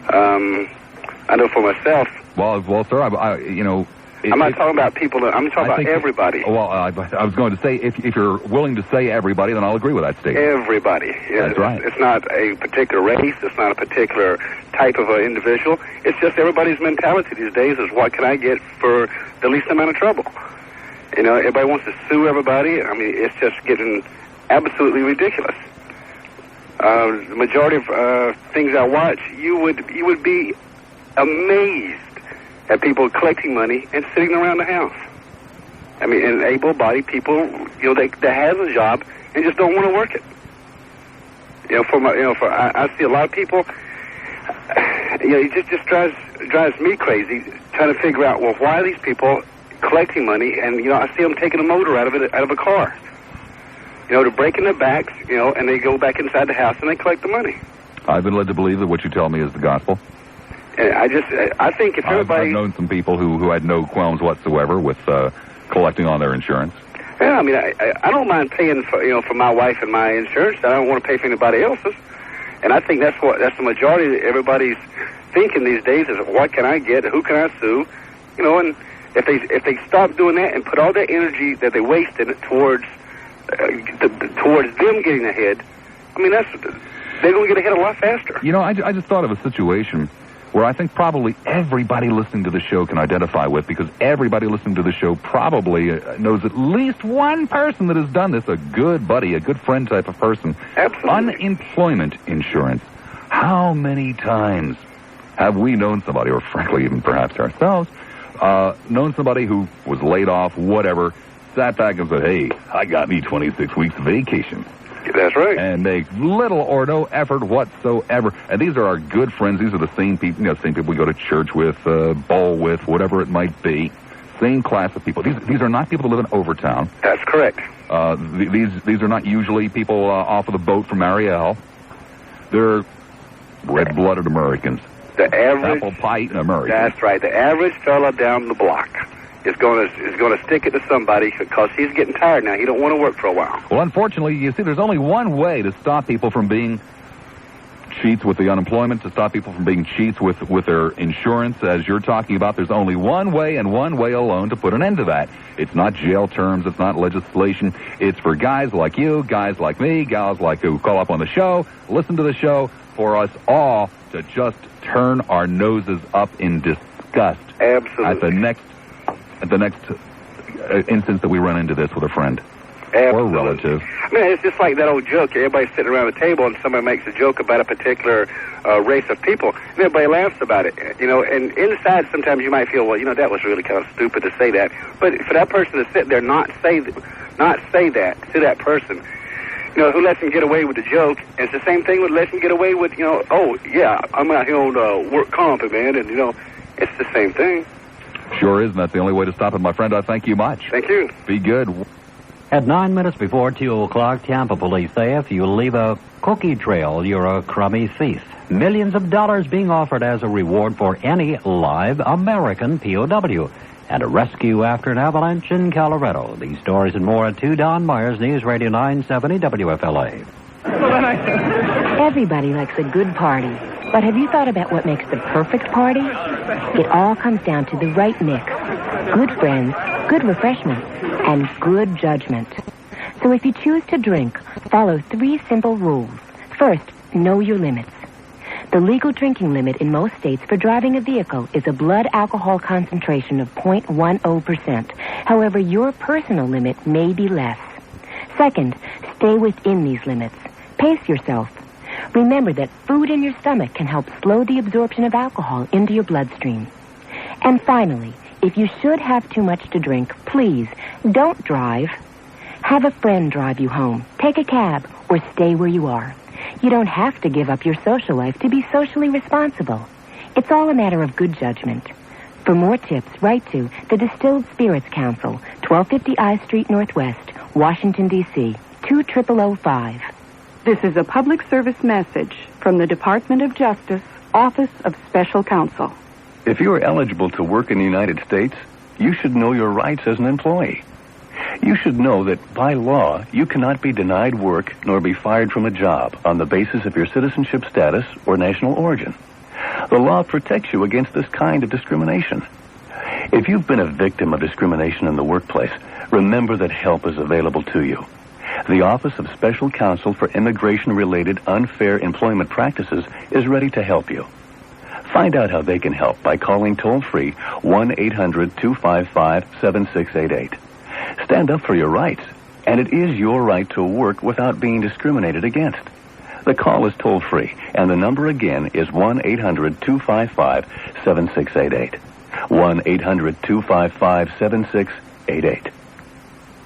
I know for myself. Well, sir, you know. I'm not talking about people. I'm talking about everybody. Well, I was going to say, if you're willing to say everybody, then I'll agree with that statement. Everybody. Yeah, that's right. It's not a particular race. It's not a particular type of individual. It's just everybody's mentality these days is what can I get for the least amount of trouble. You know, everybody wants to sue everybody. I mean, it's just getting absolutely ridiculous. The majority of things I watch, you would be amazed at people collecting money and sitting around the house. I mean, and able-bodied people, you know, that has a job and just don't want to work it. You know, I see a lot of people. You know, it just drives me crazy trying to figure out, well, why are these people collecting money? And you know, I see them taking a motor out of a car. You know, they're breaking their backs. You know, and they go back inside the house and they collect the money. I've been led to believe that what you tell me is the gospel. And I think if everybody... I've known some people who had no qualms whatsoever with collecting on their insurance. Yeah, I mean, I don't mind paying for my wife and my insurance. I don't want to pay for anybody else's. And I think that's the majority of everybody's thinking these days is, what can I get? Who can I sue? You know, and if they stop doing that and put all that energy that they wasted towards them getting ahead, I mean, they're going to get ahead a lot faster. You know, I just thought of a situation where I think probably everybody listening to the show can identify with, because everybody listening to the show probably knows at least one person that has done this, a good buddy, a good friend type of person. Absolutely. Unemployment insurance. How many times have we known somebody, or frankly even perhaps ourselves, known somebody who was laid off, whatever, sat back and said, hey, I got me 26 weeks vacation. That's right. And make little or no effort whatsoever. And these are our good friends. These are the same people, you know, same people we go to church with, bowl with, whatever it might be. Same class of people. These are not people that live in Overtown. That's correct. These are not usually people off of the boat from Ariel. They're red-blooded Americans. The average apple pie eating American. That's right. The average fella down the block is going to stick it to somebody because he's getting tired now. He don't want to work for a while. Well, unfortunately, you see, there's only one way to stop people from being cheats with the unemployment, to stop people from being cheats with their insurance, as you're talking about. There's only one way and one way alone to put an end to that. It's not jail terms. It's not legislation. It's for guys like you, guys like me, gals like who call up on the show, listen to the show, for us all to just turn our noses up in disgust. Absolutely. At the next instance that we run into this with a friend. Absolutely. Or relative. I mean, it's just like that old joke. Everybody's sitting around the table and somebody makes a joke about a particular race of people, and everybody laughs about it. You know, and inside sometimes you might feel, well, you know, that was really kind of stupid to say that. But for that person to sit there not say that to that person, you know, who lets him get away with the joke, and it's the same thing with lets him get away with, you know, oh, yeah, I'm out here on work comp, man, and, you know, it's the same thing. Sure is, and that's the only way to stop it, my friend. I thank you much. Thank you. Be good. At 9 minutes before 2 o'clock, Tampa police say if you leave a cookie trail, you're a crummy thief. Millions of dollars being offered as a reward for any live American POW. And a rescue after an avalanche in Colorado. These stories and more at 2. Don Myers, News Radio 970 WFLA. Everybody likes a good party. But have you thought about what makes the perfect party? It all comes down to the right mix. Good friends, good refreshment, and good judgment. So if you choose to drink, follow 3 simple rules. First, know your limits. The legal drinking limit in most states for driving a vehicle is a blood alcohol concentration of 0.10%. However, your personal limit may be less. Second, stay within these limits. Pace yourself. Remember that food in your stomach can help slow the absorption of alcohol into your bloodstream. And finally, if you should have too much to drink, please don't drive. Have a friend drive you home, take a cab, or stay where you are. You don't have to give up your social life to be socially responsible. It's all a matter of good judgment. For more tips, write to the Distilled Spirits Council, 1250 I Street Northwest, Washington, D.C., 20005. This is a public service message from the Department of Justice, Office of Special Counsel. If you are eligible to work in the United States, you should know your rights as an employee. You should know that by law, you cannot be denied work nor be fired from a job on the basis of your citizenship status or national origin. The law protects you against this kind of discrimination. If you've been a victim of discrimination in the workplace, remember that help is available to you. The Office of Special Counsel for Immigration-Related Unfair Employment Practices is ready to help you. Find out how they can help by calling toll-free 1-800-255-7688. Stand up for your rights, and it is your right to work without being discriminated against. The call is toll-free, and the number again is 1-800-255-7688. 1-800-255-7688.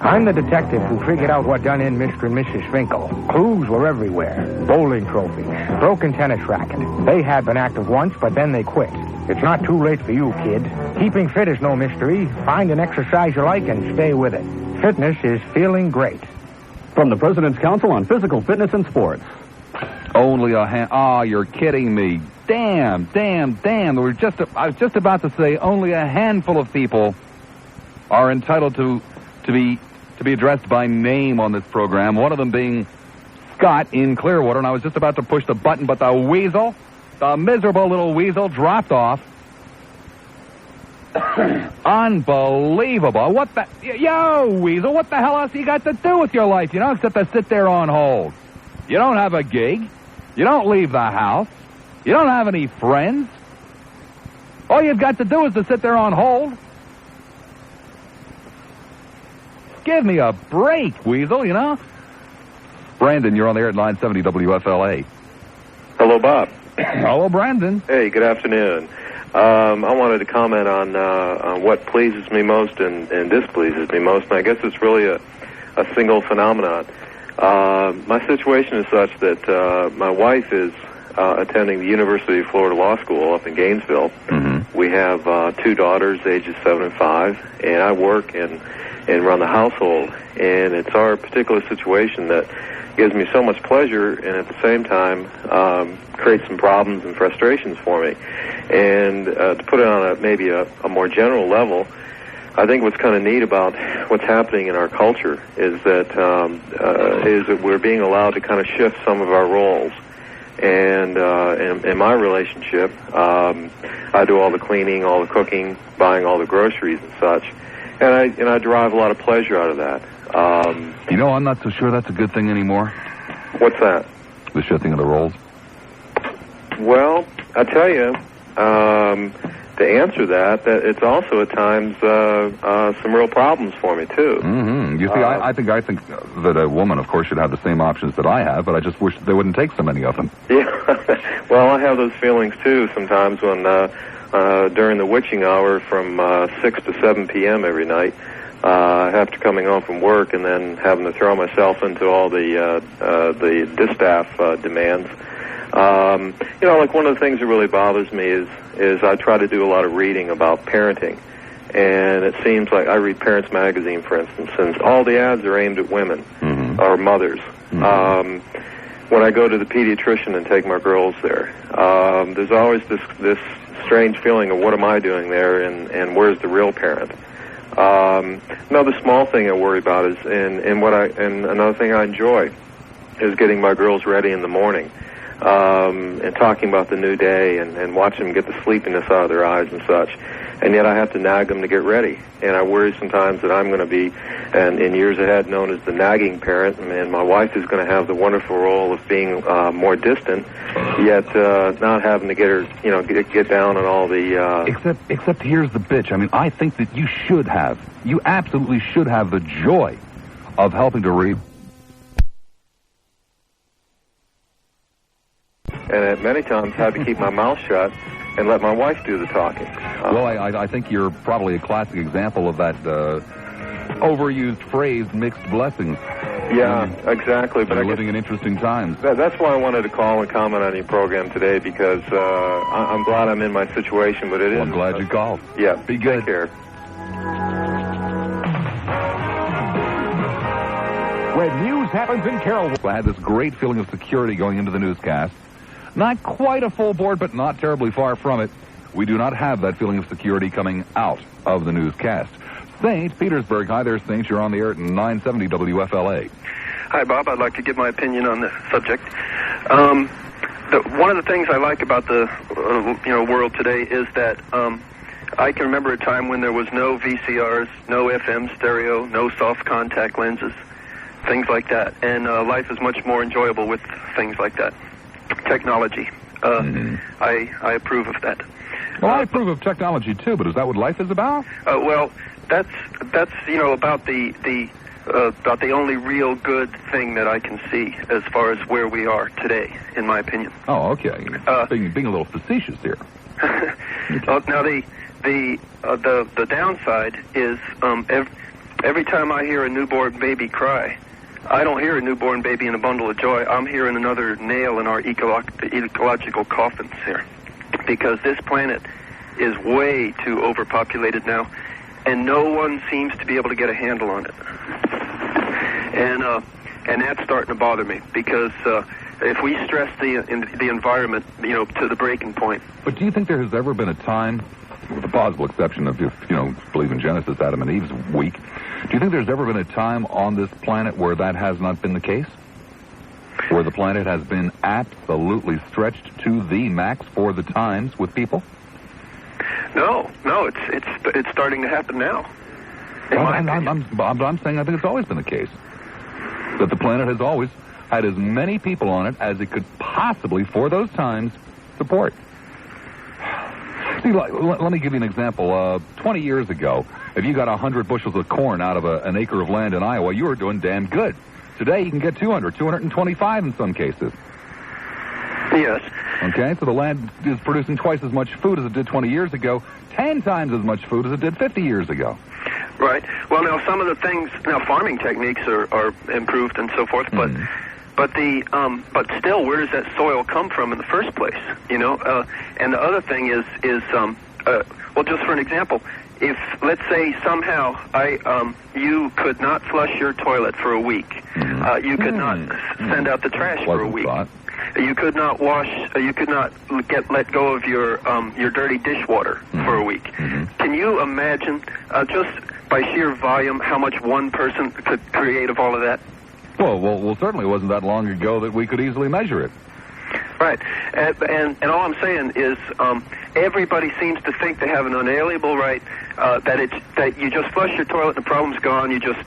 I'm the detective who figured out what done in Mr. and Mrs. Finkel. Clues were everywhere. Bowling trophies, broken tennis racket. They had been active once, but then they quit. It's not too late for you, kid. Keeping fit is no mystery. Find an exercise you like and stay with it. Fitness is feeling great. From the President's Council on Physical Fitness and Sports. Only a hand. Oh, you're kidding me. Damn. I was just about to say only a handful of people are entitled to be addressed by name on this program, one of them being Scott in Clearwater, and I was just about to push the button, but the weasel, the miserable little weasel, dropped off. Unbelievable. What the... Yo, weasel, what the hell else you got to do with your life, except to sit there on hold? You don't have a gig. You don't leave the house. You don't have any friends. All you've got to do is to sit there on hold. Give me a break, weasel, Brandon, you're on the air at 970 WFLA. Hello, Bob. Hello, Brandon. Hey, good afternoon. I wanted to comment on what pleases me most and displeases me most, and I guess it's really a single phenomenon. My situation is such that my wife is attending the University of Florida Law School up in Gainesville. Mm-hmm. We have 2 daughters, ages 7 and 5, and I work and run the household. And it's our particular situation that gives me so much pleasure and at the same time creates some problems and frustrations for me. And to put it on maybe a more general level, I think what's kind of neat about what's happening in our culture is that we're being allowed to kind of shift some of our roles. And in my relationship, I do all the cleaning, all the cooking, buying all the groceries and such, and I derive a lot of pleasure out of that. I'm not so sure that's a good thing anymore. What's that? The shifting of the roles. Well, I tell you, to answer that it's also at times some real problems for me too. Mm-hmm. You see, I think that a woman, of course, should have the same options that I have, but I just wish they wouldn't take so many of them. Yeah, well, I have those feelings too sometimes when during the witching hour from 6 to 7 p.m. every night, after coming home from work and then having to throw myself into all the distaff demands. Like one of the things that really bothers me is I try to do a lot of reading about parenting. And it seems like I read Parents Magazine, for instance, and all the ads are aimed at women or mothers. Mm-hmm. When I go to the pediatrician and take my girls there, there's always this strange feeling of what am I doing there and where's the real parent? Another small thing I worry about is, and another thing I enjoy is getting my girls ready in the morning. And talking about the new day and watching them get the sleepiness out of their eyes and such. And yet I have to nag them to get ready. And I worry sometimes that I'm going to be, and in years ahead, known as the nagging parent, and my wife is going to have the wonderful role of being more distant, yet not having to get her, get down on all the... Except here's the bitch. I mean, I think that you absolutely should have the joy of helping to read. And at many times had to keep my mouth shut and let my wife do the talking. Well, I think you're probably a classic example of that overused phrase, mixed blessings. Yeah, exactly. But you're living in interesting times. That's why I wanted to call and comment on your program today, because I'm glad I'm in my situation, but it is... I'm glad you called. Yeah. Be good. Take care. Where news happens in Carrollwood. I had this great feeling of security going into the newscast. Not quite a full board, but not terribly far from it. We do not have that feeling of security coming out of the newscast. St. Petersburg. Hi there, St. You're on the air at 970 WFLA. Hi, Bob. I'd like to give my opinion on the subject. One of the things I like about the world today is that I can remember a time when there was no VCRs, no FM stereo, no soft contact lenses, things like that. And life is much more enjoyable with things like that. Technology. I approve of that. Well, I approve of technology too, but is that what life is about? Well, that's about the only real good thing that I can see as far as where we are today, in my opinion. Oh, okay. Being a little facetious here. Now the downside is every time I hear a newborn baby cry, I don't hear a newborn baby in a bundle of joy. I'm hearing another nail in our ecological coffins here, because this planet is way too overpopulated now, and no one seems to be able to get a handle on it. And that's starting to bother me, because if we stress the environment, to the breaking point. But do you think there has ever been a time, with the possible exception of if believe in Genesis, Adam and Eve's week, do you think there's ever been a time on this planet where that has not been the case? Where the planet has been absolutely stretched to the max for the times with people? No, it's starting to happen now. I'm saying I think it's always been the case. That the planet has always had as many people on it as it could possibly, for those times, support. See, let me give you an example. 20 years ago, if you got 100 bushels of corn out of an acre of land in Iowa, you were doing damn good. Today, you can get 200, 225 in some cases. Yes. Okay, so the land is producing twice as much food as it did 20 years ago, 10 times as much food as it did 50 years ago. Right. Well, now some of the things, farming techniques are improved and so forth, but still, where does that soil come from in the first place? And the other thing is just for an example, if let's say somehow you could not flush your toilet for a week, you could not send out the trash for a week. You could not wash. You could not let go of your dirty dishwater for a week. Can you imagine, just by sheer volume, how much one person could create of all of that? Well, certainly it wasn't that long ago that we could easily measure it. Right, and all I'm saying is everybody seems to think they have an unalienable right that you just flush your toilet and the problem's gone. You just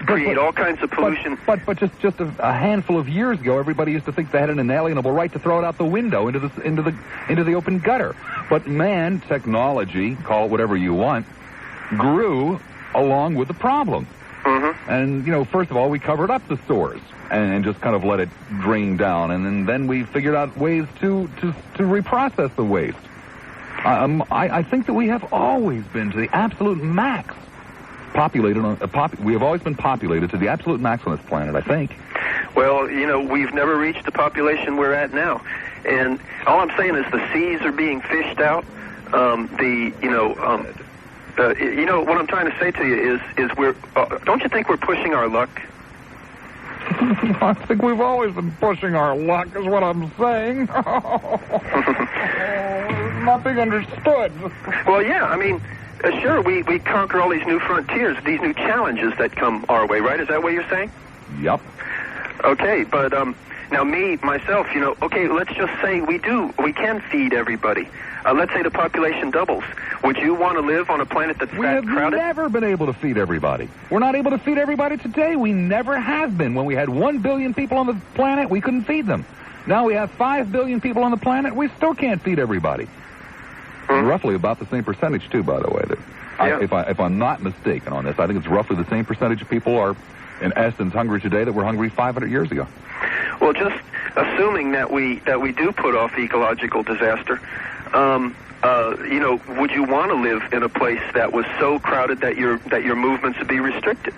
create all kinds of pollution. But just a handful of years ago, everybody used to think they had an inalienable right to throw it out the window into the open gutter. But man, technology, call it whatever you want, grew along with the problem. And first of all, we covered up the sores and just kind of let it drain down, and then we figured out ways to reprocess the waste. I think that we have always been to the absolute max populated. We have always been populated to the absolute max on this planet, I think. Well, we've never reached the population we're at now, and all I'm saying is the seas are being fished out. What I'm trying to say to you is we're. Don't you think we're pushing our luck? I think we've always been pushing our luck, is what I'm saying. Not being understood. Well, yeah, I mean, sure, we conquer all these new frontiers, these new challenges that come our way, right? Is that what you're saying? Yep. Okay, but now myself, okay, let's just say we can feed everybody. Let's say the population doubles. Would you want to live on a planet that's that crowded? We have never been able to feed everybody. We're not able to feed everybody today. We never have been. When we had 1 billion people on the planet, we couldn't feed them. Now we have 5 billion people on the planet, we still can't feed everybody. Roughly about the same percentage, too, by the way. If I'm not mistaken on this, I think it's roughly the same percentage of people are, in essence, hungry today that were hungry 500 years ago. Well, just assuming that we do put off ecological disaster, would you want to live in a place that was so crowded that your movements would be restricted?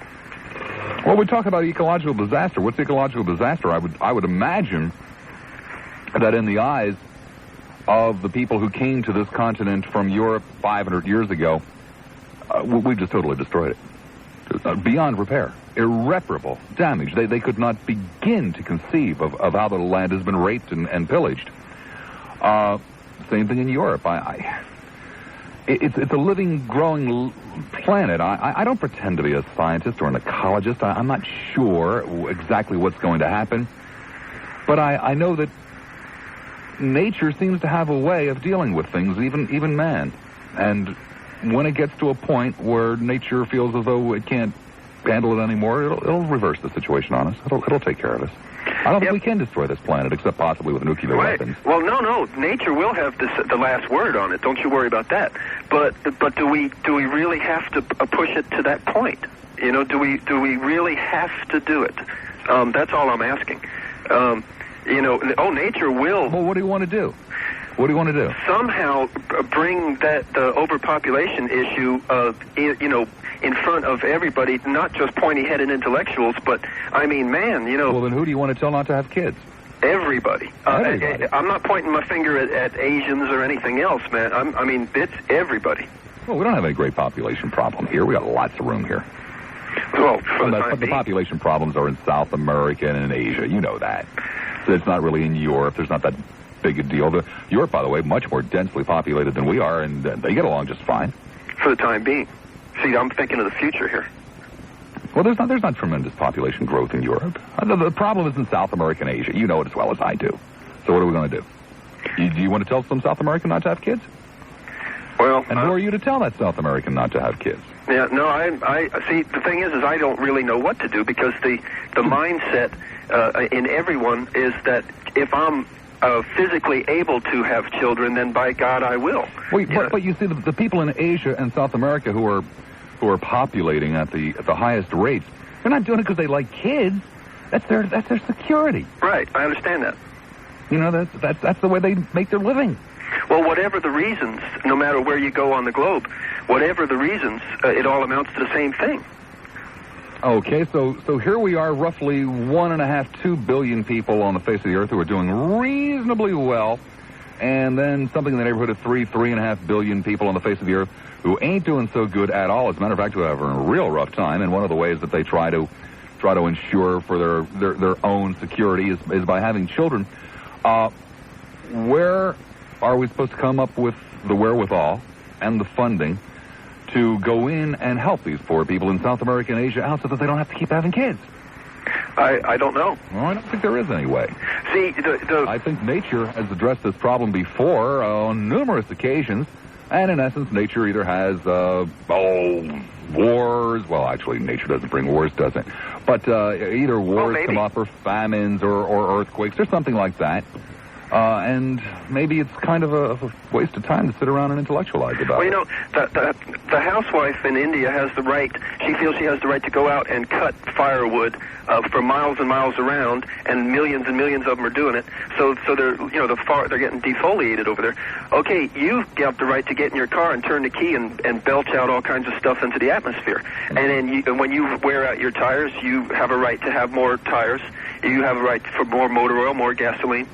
Well, we talk about ecological disaster. What's ecological disaster? I would imagine that in the eyes of the people who came to this continent from Europe 500 years ago, we've just totally destroyed it. Beyond repair. Irreparable damage. They could not begin to conceive of how the land has been raped and pillaged. Same thing in Europe. It's a living, growing planet. I don't pretend to be a scientist or an ecologist. I'm not sure exactly what's going to happen. But I know that nature seems to have a way of dealing with things, even man. And when it gets to a point where nature feels as though it can't handle it anymore, it'll reverse the situation on us. It'll take care of us. I don't think we can destroy this planet, except possibly with nuclear weapons. Well, no. Nature will have the last word on it. Don't you worry about that. But do we really have to push it to that point? You know, do we really have to do it? That's all I'm asking. Nature will. Well, what do you want to do? What do you want to do? Somehow bring the overpopulation issue, in front of everybody, not just pointy-headed intellectuals, but, I mean, man, Well, then who do you want to tell not to have kids? Everybody. I'm not pointing my finger at Asians or anything else, man. I mean, it's everybody. Well, we don't have any great population problem here. We got lots of room here. Well, the population problems are in South America and in Asia. You know that. So it's not really in Europe. There's not that big a deal. Europe, by the way, much more densely populated than we are, and they get along just fine. For the time being. See, I'm thinking of the future here. Well, there's not tremendous population growth in Europe. The problem is in South America and Asia. You know it as well as I do. So what are we going to do? Do you want to tell some South American not to have kids? Well, and who are you to tell that South American not to have kids? Yeah, no, I see. The thing is I don't really know what to do, because the mindset in everyone is that if I'm physically able to have children, then by God I will. Well, but you see, the people in Asia and South America who are populating at the highest rates, they're not doing it because they like kids. That's their security. Right, I understand that. That's the way they make their living. Well, whatever the reasons, no matter where you go on the globe, whatever the reasons, it all amounts to the same thing. Okay, so here we are, roughly 2 billion people on the face of the earth who are doing reasonably well, and then something in the neighborhood of 3.5 billion people on the face of the earth who ain't doing so good at all. As a matter of fact, who have a real rough time, and one of the ways that they try to ensure for their own security is by having children. Where are we supposed to come up with the wherewithal and the funding to go in and help these poor people in South America and Asia out so that they don't have to keep having kids? I don't know. Well, I don't think there is any way. See, I think nature has addressed this problem before on numerous occasions, and in essence, nature either has, wars. Well, actually, nature doesn't bring wars, does it? But either wars come up, or famines, or earthquakes, or something like that. And maybe it's kind of a waste of time to sit around and intellectualize about it. Well, the housewife in India has the right, she feels she has the right to go out and cut firewood for miles and miles around, and millions of them are doing it. So they're, they're getting defoliated over there. Okay, you've got the right to get in your car and turn the key and belch out all kinds of stuff into the atmosphere. And then when you wear out your tires, you have a right to have more tires. You have a right for more motor oil, more gasoline.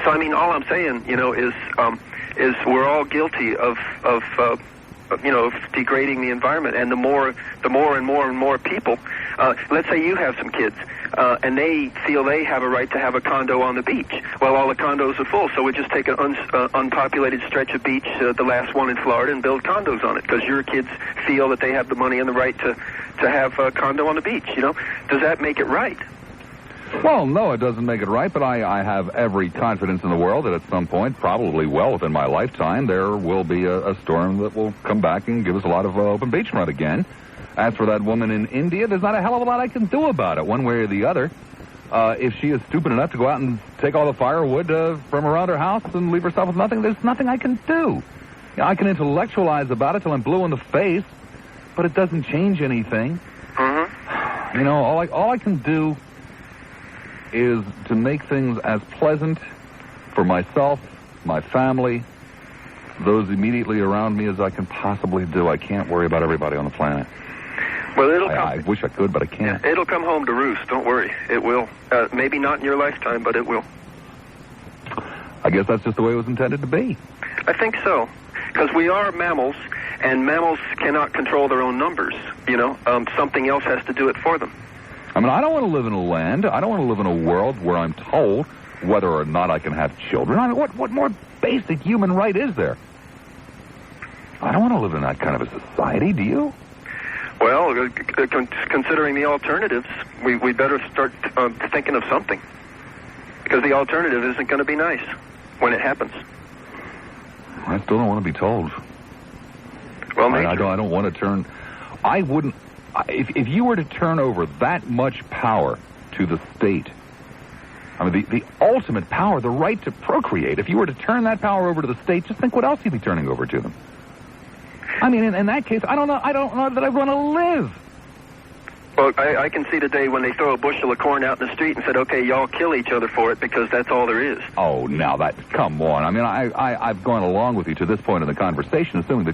So, I mean, all I'm saying, is we're all guilty of degrading the environment. And the more and more people, let's say you have some kids, and they feel they have a right to have a condo on the beach. Well, all the condos are full, so we just take an unpopulated stretch of beach, the last one in Florida, and build condos on it, because your kids feel that they have the money and the right to have a condo on the beach, Does that make it right? Well, no, it doesn't make it right, but I have every confidence in the world that at some point, probably well within my lifetime, there will be a storm that will come back and give us a lot of open beachfront again. As for that woman in India, there's not a hell of a lot I can do about it, one way or the other. If she is stupid enough to go out and take all the firewood from around her house and leave herself with nothing, there's nothing I can do. I can intellectualize about it till I'm blue in the face, but it doesn't change anything. Mm-hmm. All I can do is to make things as pleasant for myself, my family, those immediately around me as I can possibly do. I can't worry about everybody on the planet. Well, I wish I could, but I can't. It'll come home to roost. Don't worry. It will. Maybe not in your lifetime, but it will. I guess that's just the way it was intended to be. I think so. Because we are mammals, and mammals cannot control their own numbers. Something else has to do it for them. I mean, I don't want to live in a land, I don't want to live in a world where I'm told whether or not I can have children. I mean, what more basic human right is there? I don't want to live in that kind of a society, do you? Well, considering the alternatives, we better start thinking of something. Because the alternative isn't going to be nice when it happens. I still don't want to be told. Well, I don't want to turn... I wouldn't... If you were to turn over that much power to the state, I mean, the ultimate power, the right to procreate, if you were to turn that power over to the state, just think what else you'd be turning over to them. I mean, in that case, I don't know that I want to live. Well, I can see today when they throw a bushel of corn out in the street and said, okay, y'all kill each other for it because that's all there is. Oh, now come on. I mean, I've gone along with you to this point in the conversation, assuming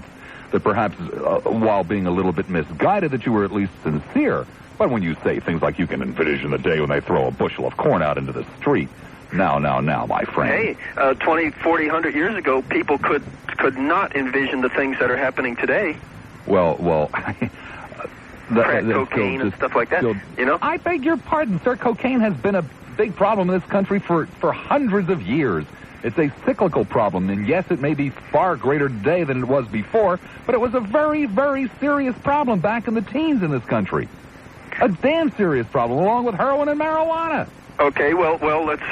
that perhaps, while being a little bit misguided, that you were at least sincere. But when you say things like you can envision the day when they throw a bushel of corn out into the street, now, my friend. Hey, 20, 40, 100 years ago, people could not envision the things that are happening today. Well... Crack cocaine and stuff like that, you know? I beg your pardon, sir. Cocaine has been a big problem in this country for hundreds of years. It's a cyclical problem, and yes, it may be far greater today than it was before, but it was a very, very serious problem back in the teens in this country. A damn serious problem, along with heroin and marijuana. Okay, well, let's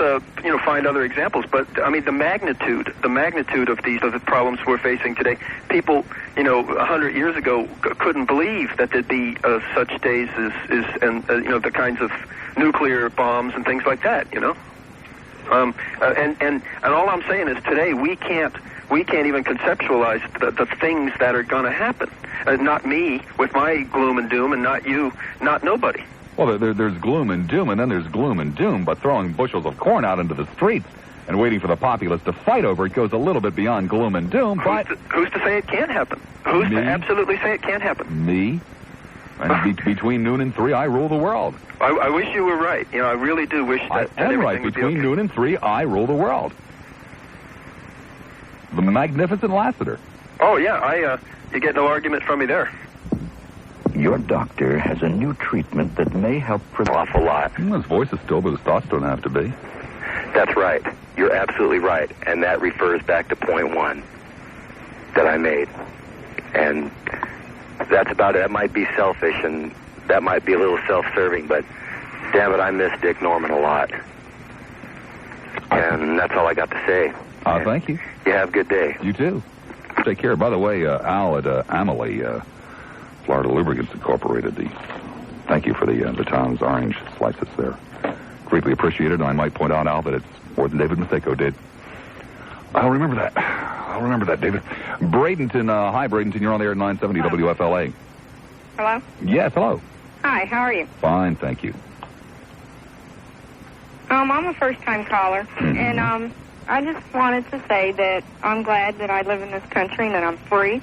find other examples. But I mean, the magnitude of the problems we're facing today. People, 100 years ago couldn't believe that there'd be such days as the kinds of nuclear bombs and things like that. And all I'm saying is today we can't even conceptualize the things that are going to happen. Not me with my gloom and doom, and not you, not nobody. Well, there's gloom and doom, and then there's gloom and doom, but throwing bushels of corn out into the streets and waiting for the populace to fight over it goes a little bit beyond gloom and doom, but... Who's to say it can't happen? Who's to absolutely say it can't happen? Me? And between noon and 3, I rule the world. I wish you were right. I really do wish that everything right. Between noon and 3, I rule the world. The magnificent Lassiter. Oh, yeah, you get no argument from me there. Your doctor has a new treatment that may help for an awful lot. His voice is still, but his thoughts don't have to be. That's right. You're absolutely right. And that refers back to point 1 that I made. And that's about it. That might be selfish, and that might be a little self-serving, but damn it, I miss Dick Norman a lot. And that's all I got to say. Thank you. You have a good day. You too. Take care. By the way, Al at Amalie... Florida Lubricants Incorporated. Thank you for the Tom's Orange slices there. Greatly appreciated, and I might point out, Al, that it's more than David Maseko did. I'll remember that, David. Bradenton, hi, Bradenton. You're on the air at 970 WFLA. Hello? Yes, hello. Hi, how are you? Fine, thank you. I'm a first-time caller, and I just wanted to say that I'm glad that I live in this country and that I'm free.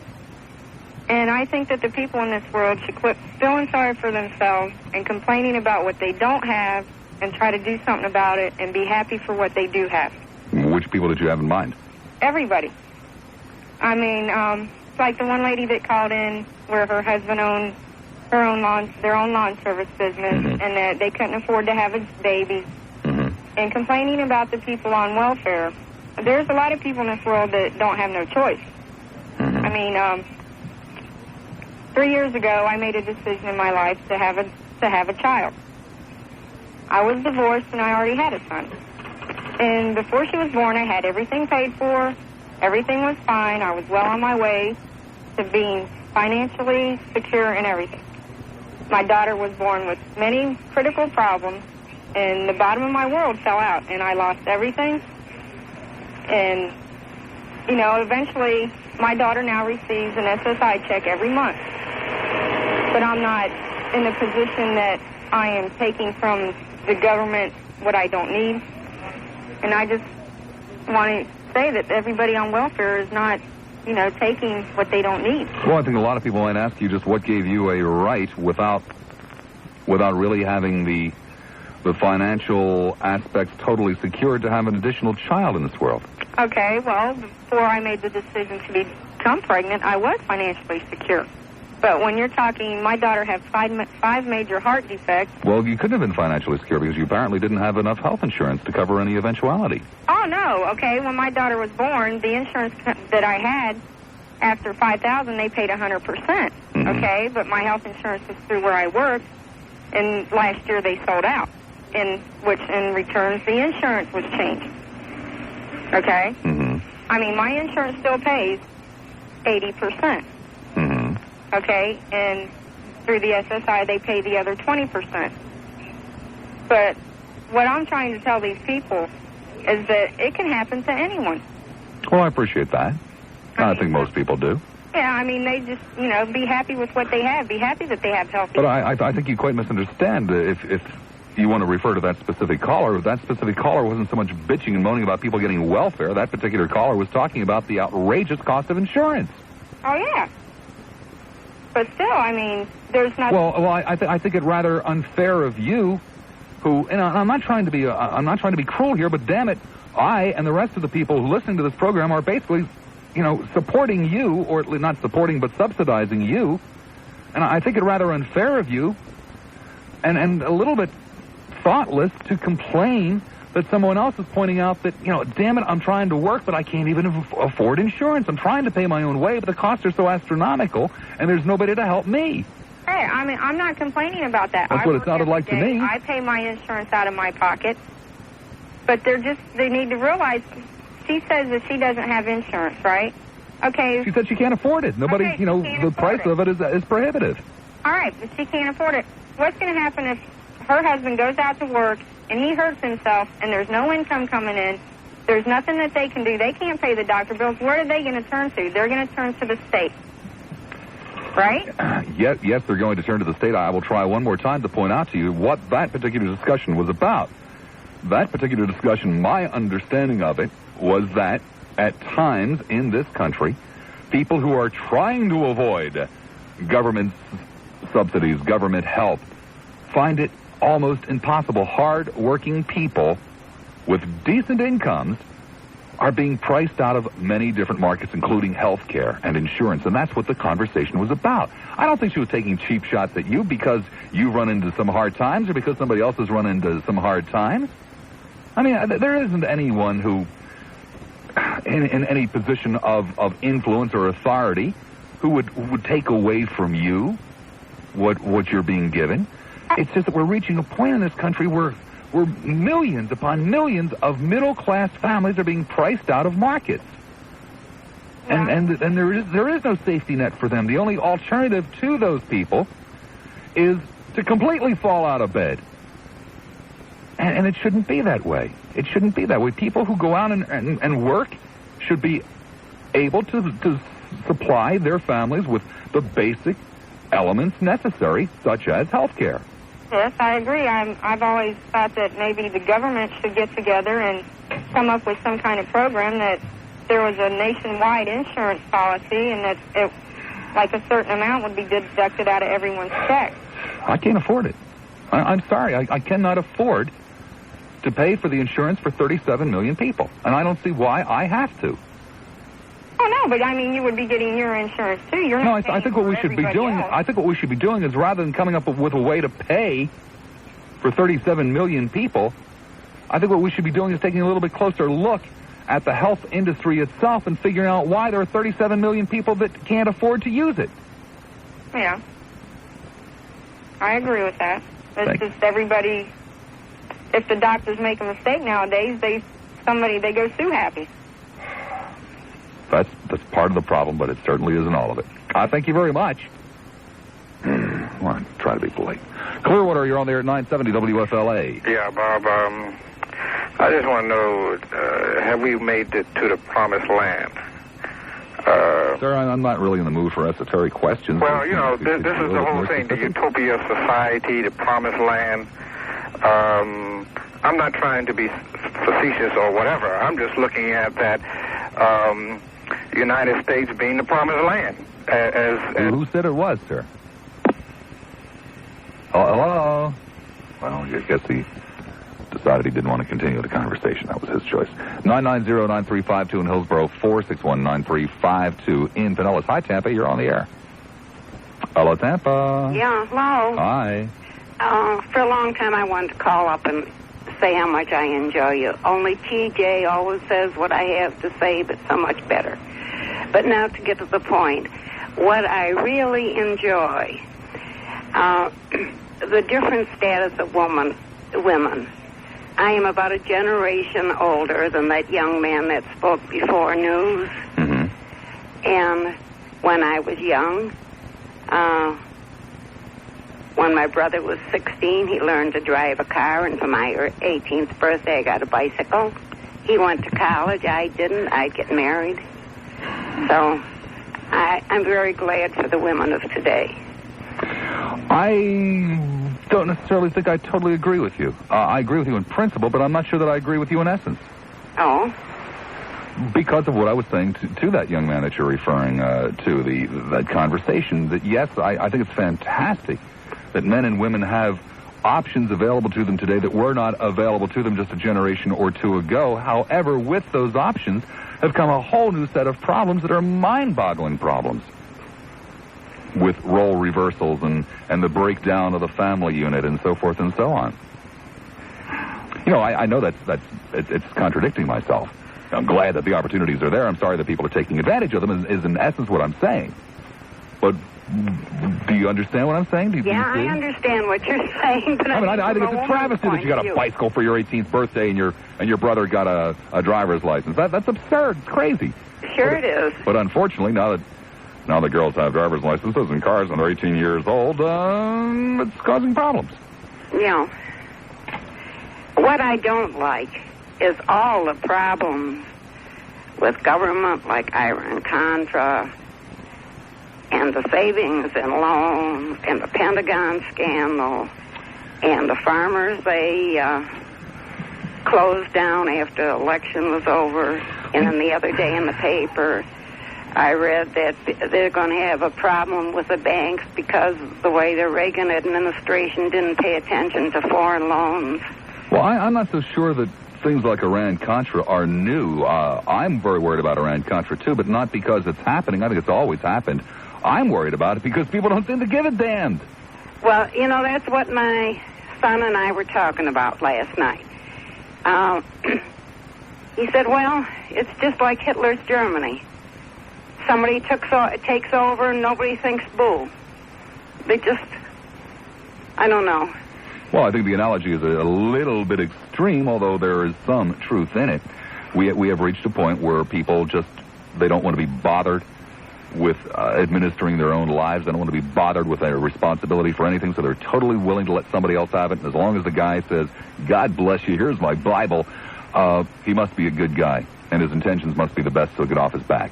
And I think that the people in this world should quit feeling sorry for themselves and complaining about what they don't have and try to do something about it and be happy for what they do have. Which people did you have in mind? Everybody. I mean, it's like the one lady that called in where her husband owned their own lawn service business, and that they couldn't afford to have a baby. And complaining about the people on welfare. There's a lot of people in this world that don't have no choice. I mean, 3 years ago, I made a decision in my life to have a child. I was divorced, and I already had a son. And before she was born, I had everything paid for. Everything was fine. I was well on my way to being financially secure and everything. My daughter was born with many critical problems, and the bottom of my world fell out, and I lost everything. And, eventually, my daughter now receives an SSI check every month. But I'm not in the position that I am taking from the government what I don't need. And I just want to say that everybody on welfare is not, taking what they don't need. Well, I think a lot of people might ask you just what gave you a right without really having the financial aspects totally secured to have an additional child in this world. Okay, well, before I made the decision to become pregnant, I was financially secure. But when you're talking, my daughter has five major heart defects. Well, you couldn't have been financially secure because you apparently didn't have enough health insurance to cover any eventuality. Oh, no. Okay, when my daughter was born, the insurance that I had after 5,000, they paid 100%. Okay, but my health insurance was through where I worked, and last year they sold out, which in return the insurance was changed. Okay? I mean, my insurance still pays 80%. Okay, and through the SSI they pay the other 20%. But what I'm trying to tell these people is that it can happen to anyone. Well, I appreciate that. I think most people do. Yeah, I mean, they just, be happy with what they have. Be happy that they have healthy. But I think you quite misunderstand if you want to refer to that specific caller. That specific caller wasn't so much bitching and moaning about people getting welfare. That particular caller was talking about the outrageous cost of insurance. Oh, yeah. But still, I mean, there's not... Well, I think it rather unfair of you, who, and I'm not trying to be cruel here, but damn it, I and the rest of the people who listen to this program are basically, supporting you, or at least not supporting, but subsidizing you. And I think it rather unfair of you, and a little bit thoughtless to complain that someone else is pointing out that, damn it, I'm trying to work, but I can't even afford insurance. I'm trying to pay my own way, but the costs are so astronomical, and there's nobody to help me. Hey, I mean, I'm not complaining about that. That's what it sounded like to me. I pay my insurance out of my pocket, but they need to realize, she says that she doesn't have insurance, right? Okay. She said she can't afford it. Nobody, the price of it is prohibitive. All right, but she can't afford it. What's going to happen if her husband goes out to work and he hurts himself and there's no income coming in? There's nothing that they can do. They can't pay the doctor bills. Where are they going to turn to? They're going to turn to the state. Right? Yes, they're going to turn to the state. I will try one more time to point out to you what that particular discussion was about. That particular discussion, my understanding of it, was that at times in this country, people who are trying to avoid government subsidies, government help, find it almost impossible. Hard-working people with decent incomes are being priced out of many different markets, including health care and insurance, and that's what the conversation was about. I don't think she was taking cheap shots at you because you run into some hard times or because somebody else has run into some hard times. I mean, there isn't anyone who, in any position of influence or authority, who would take away from you what you're being given. It's just that we're reaching a point in this country where millions upon millions of middle-class families are being priced out of markets. Yeah. And there is no safety net for them. The only alternative to those people is to completely fall out of bed. And it shouldn't be that way. It shouldn't be that way. People who go out and work should be able to supply their families with the basic elements necessary, such as health care. Yes, I agree. I've always thought that maybe the government should get together and come up with some kind of program that there was a nationwide insurance policy and that like a certain amount would be deducted out of everyone's check. I can't afford it. I'm sorry. I cannot afford to pay for the insurance for 37 million people, and I don't see why I have to. Oh, no, but I mean, you would be getting your insurance, too. You're not I think what we should be doing, I think what we should be doing is rather than coming up with a way to pay for 37 million people, I think what we should be doing is taking a little bit closer look at the health industry itself and figuring out why there are 37 million people that can't afford to use it. Yeah. I agree with that. It's just everybody, if the doctors make a mistake nowadays, they go sue happy. That's part of the problem, but it certainly isn't all of it. Thank you very much. Well, I'm trying to be polite. Clearwater, you're on there at 970 WFLA. Yeah, Bob, I just want to know, have we made it to the promised land? Sir, I'm not really in the mood for esoteric questions. Well, this is the whole thing, the utopia society, the promised land. I'm not trying to be facetious or whatever. I'm just looking at that United States being the promised land. Who said it was, sir? Hello? Well, I guess he decided he didn't want to continue the conversation. That was his choice. 990-9352 in Hillsborough, 461-9352 in Pinellas. Hi, Tampa. You're on the air. Hello, Tampa. Yeah, hello. Hi. For a long time, I wanted to call up and say how much I enjoy you. Only TJ always says what I have to say, but so much better. But now to get to the point, what I really enjoy, the different status of women. I am about a generation older than that young man that spoke before news. Mm-hmm. And when I was young, when my brother was 16, he learned to drive a car, and for my 18th birthday, I got a bicycle. He went to college. I didn't. I'd get married. So I'm very glad for the women of today. I don't necessarily think I totally agree with you. I agree with you in principle, but I'm not sure that I agree with you in essence. Oh? Because of what I was saying to that young man that you're referring to, that conversation, that yes, I think it's fantastic that men and women have options available to them today that were not available to them just a generation or two ago. However, with those options have come a whole new set of problems that are mind-boggling problems, with role reversals and the breakdown of the family unit and so forth and so on. You know, I know it's contradicting myself. I'm glad that the opportunities are there. I'm sorry that people are taking advantage of them, is in essence what I'm saying. But do you understand what I'm saying? I understand what you're saying, but I think it's a travesty that you got a bicycle for your 18th birthday and your brother got a driver's license. That's absurd. It's crazy. Sure it is. But unfortunately, now that girls have driver's licenses and cars when they're 18 years old, it's causing problems. You know, what I don't like is all the problems with government like Iran-Contra and the savings and loans and the Pentagon scandal and the farmers, they closed down after the election was over. And then the other day in the paper, I read that they're going to have a problem with the banks because the way the Reagan administration didn't pay attention to foreign loans. Well, I'm not so sure that things like Iran-Contra are new. I'm very worried about Iran-Contra, too, but not because it's happening. I think it's always happened. I'm worried about it because people don't seem to give a damn. Well, you know, that's what my son and I were talking about last night. He said, well, it's just like Hitler's Germany. Somebody takes over and nobody thinks boo. They just, I don't know. Well, I think the analogy is a little bit extreme, although there is some truth in it. We have reached a point where people they don't want to be bothered with administering their own lives. They don't want to be bothered with their responsibility for anything, so they're totally willing to let somebody else have it. And as long as the guy says, God bless you, here's my Bible, he must be a good guy, and his intentions must be the best to get off his back.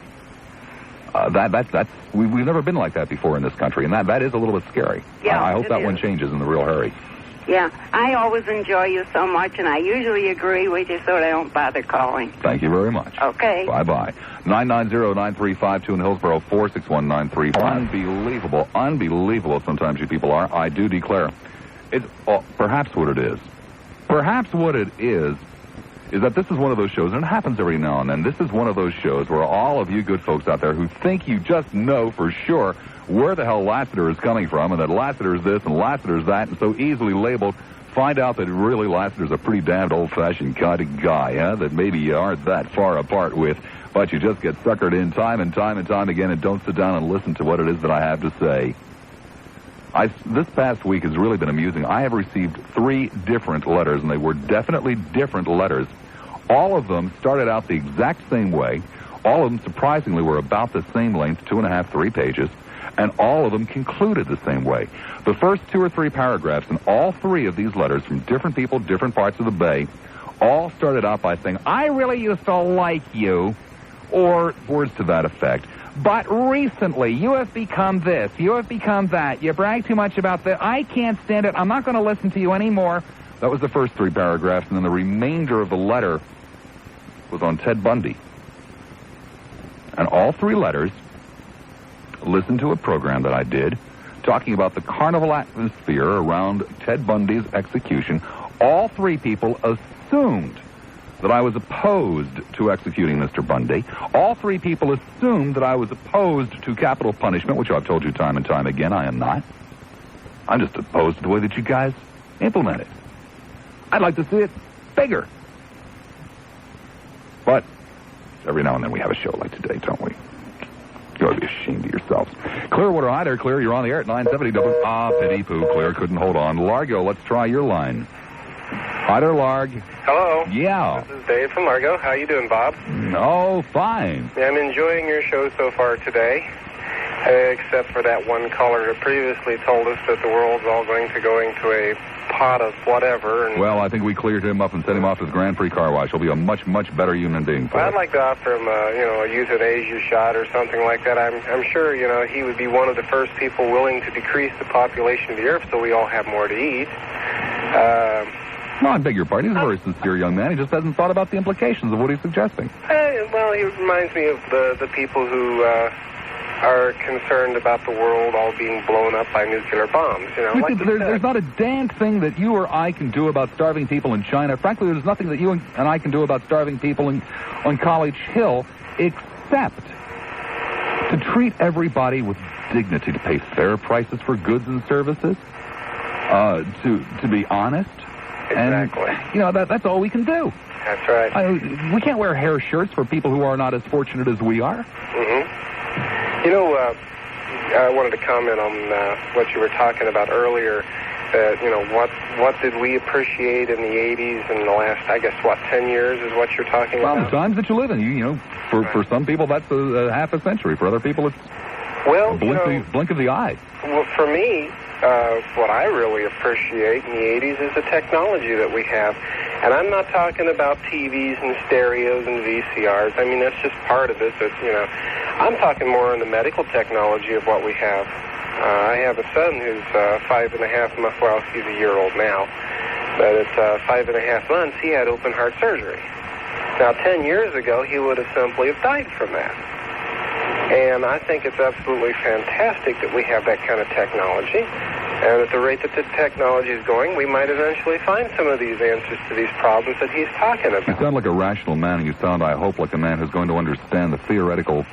We've never been like that before in this country, and that is a little bit scary. Yeah, I hope that one changes in the real hurry. Yeah, I always enjoy you so much, and I usually agree with you, so I don't bother calling. Thank you very much. Okay. Bye-bye. 990-9352 in Hillsborough, 461-93. Unbelievable sometimes you people are. I do declare. It's perhaps what it is. Perhaps what it is that this is one of those shows, and it happens every now and then, this is one of those shows where all of you good folks out there who think you just know for sure where the hell Lassiter is coming from, and that Lassiter is this and Lassiter is that, and so easily labeled, find out that really Lassiter's a pretty damned old-fashioned kind of guy, that maybe you aren't that far apart with, but you just get suckered in time and time and time again and don't sit down and listen to what it is that I have to say. This past week has really been amusing. I have received 3 different letters, and they were definitely different letters. All of them started out the exact same way. All of them, surprisingly, were about the same length, 2.5, 3 pages, and all of them concluded the same way. The first 2 or 3 paragraphs in all 3 of these letters from different people, different parts of the Bay, all started out by saying, I really used to like you, or words to that effect. But recently, you have become this, you have become that, you brag too much about that, I can't stand it, I'm not going to listen to you anymore. That was the first 3 paragraphs, and then the remainder of the letter was on Ted Bundy. And all 3 letters listened to a program that I did talking about the carnival atmosphere around Ted Bundy's execution. All 3 people assumed that I was opposed to executing Mr. Bundy. All 3 people assumed that I was opposed to capital punishment, which I've told you time and time again I am not. I'm just opposed to the way that you guys implement it. I'd like to see it bigger. But every now and then we have a show like today, don't we? You ought to be ashamed of yourselves. Clearwater, hi there, Clear. You're on the air at 970 pity poo, Clear. Couldn't hold on. Largo, let's try your line. Hi there, Larg. Hello. Yeah. This is Dave from Largo. How you doing, Bob? Oh, fine. I'm enjoying your show so far today, except for that one caller that previously told us that the world's all going to go into a pot of whatever. And well, I think we cleared him up and sent him off to his Grand Prix car wash. He'll be a much, much better human being for I'd like to offer him a euthanasia shot or something like that. I'm sure, he would be one of the first people willing to decrease the population of the earth so we all have more to eat. No, I beg your pardon. He's a very sincere young man. He just hasn't thought about the implications of what he's suggesting. Well, he reminds me of the people who are concerned about the world all being blown up by nuclear bombs. There's not a damn thing that you or I can do about starving people in China. Frankly, there's nothing that you and I can do about starving people on College Hill except to treat everybody with dignity, to pay fair prices for goods and services, to be honest. Exactly. And, that's all we can do. That's right. We can't wear hair shirts for people who are not as fortunate as we are. Mm-hmm. I wanted to comment on what you were talking about earlier. What did we appreciate in the 80s and the last, 10 years is what you're talking about? Well, the times that you live in. For some people, that's a half a century. For other people, it's a blink of the eye. Well, for me, what I really appreciate in the 80s is the technology that we have. And I'm not talking about TVs and stereos and VCRs. I mean, that's just part of it. But, I'm talking more on the medical technology of what we have. I have a son who's 5.5 months. Well, he's a year old now. But at 5.5 months, he had open heart surgery. Now, 10 years ago, he would have simply have died from that. And I think it's absolutely fantastic that we have that kind of technology. And at the rate that the technology is going, we might eventually find some of these answers to these problems that he's talking about. You sound like a rational man, and you sound, I hope, like a man who's going to understand the theoretical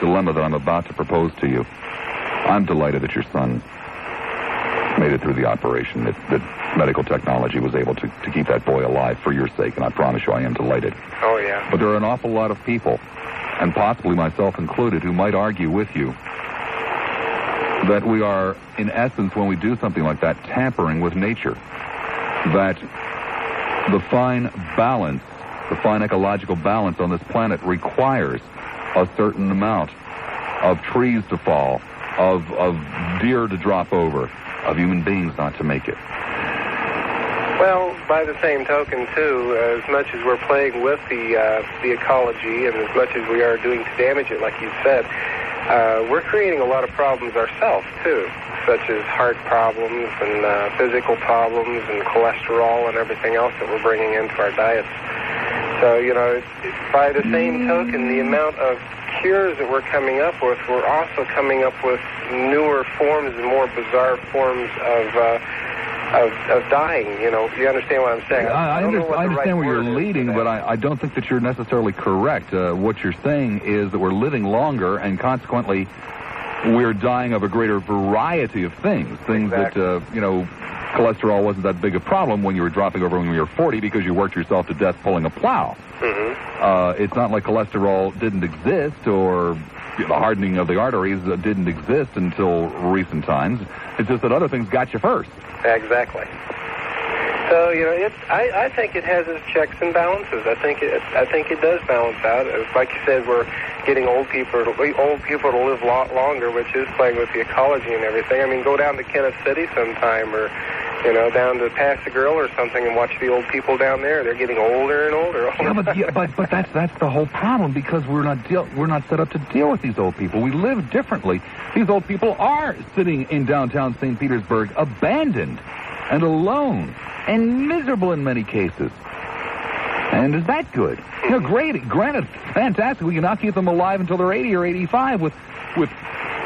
dilemma that I'm about to propose to you. I'm delighted that your son made it through the operation, that medical technology was able to keep that boy alive for your sake, and I promise you I am delighted. Oh, yeah. But there are an awful lot of people, and possibly myself included, who might argue with you that we are, in essence, when we do something like that, tampering with nature. That the fine balance, the fine ecological balance on this planet requires a certain amount of trees to fall, of deer to drop over, of human beings not to make it. Well, by the same token, too, as much as we're playing with the ecology and as much as we are doing to damage it, like you said, we're creating a lot of problems ourselves, too, such as heart problems and physical problems and cholesterol and everything else that we're bringing into our diets. So, by the same token, the amount of cures that we're coming up with, we're also coming up with newer forms and more bizarre forms of dying. You understand what I'm saying? I understand where you're leading, but I don't think that you're necessarily correct. What you're saying is that we're living longer, and consequently, we're dying of a greater variety of things. Things exactly. That, cholesterol wasn't that big a problem when you were dropping over when you were 40 because you worked yourself to death pulling a plow. Mm-hmm. It's not like cholesterol didn't exist or the hardening of the arteries didn't exist until recent times. It's just that other things got you first. Exactly. So I think it has its checks and balances. I think it does balance out. Like you said, we're getting old people to live a lot longer, which is playing with the ecology and everything. I mean, go down to Kenneth City sometime, or down to Paso Grill or something, and watch the old people down there. They're getting older and older. But that's the whole problem, because we're not set up to deal with these old people. We live differently. These old people are sitting in downtown St. Petersburg, abandoned and alone and miserable in many cases. And is that good? Granted, fantastic. We can now keep them alive until they're 80 or 85 with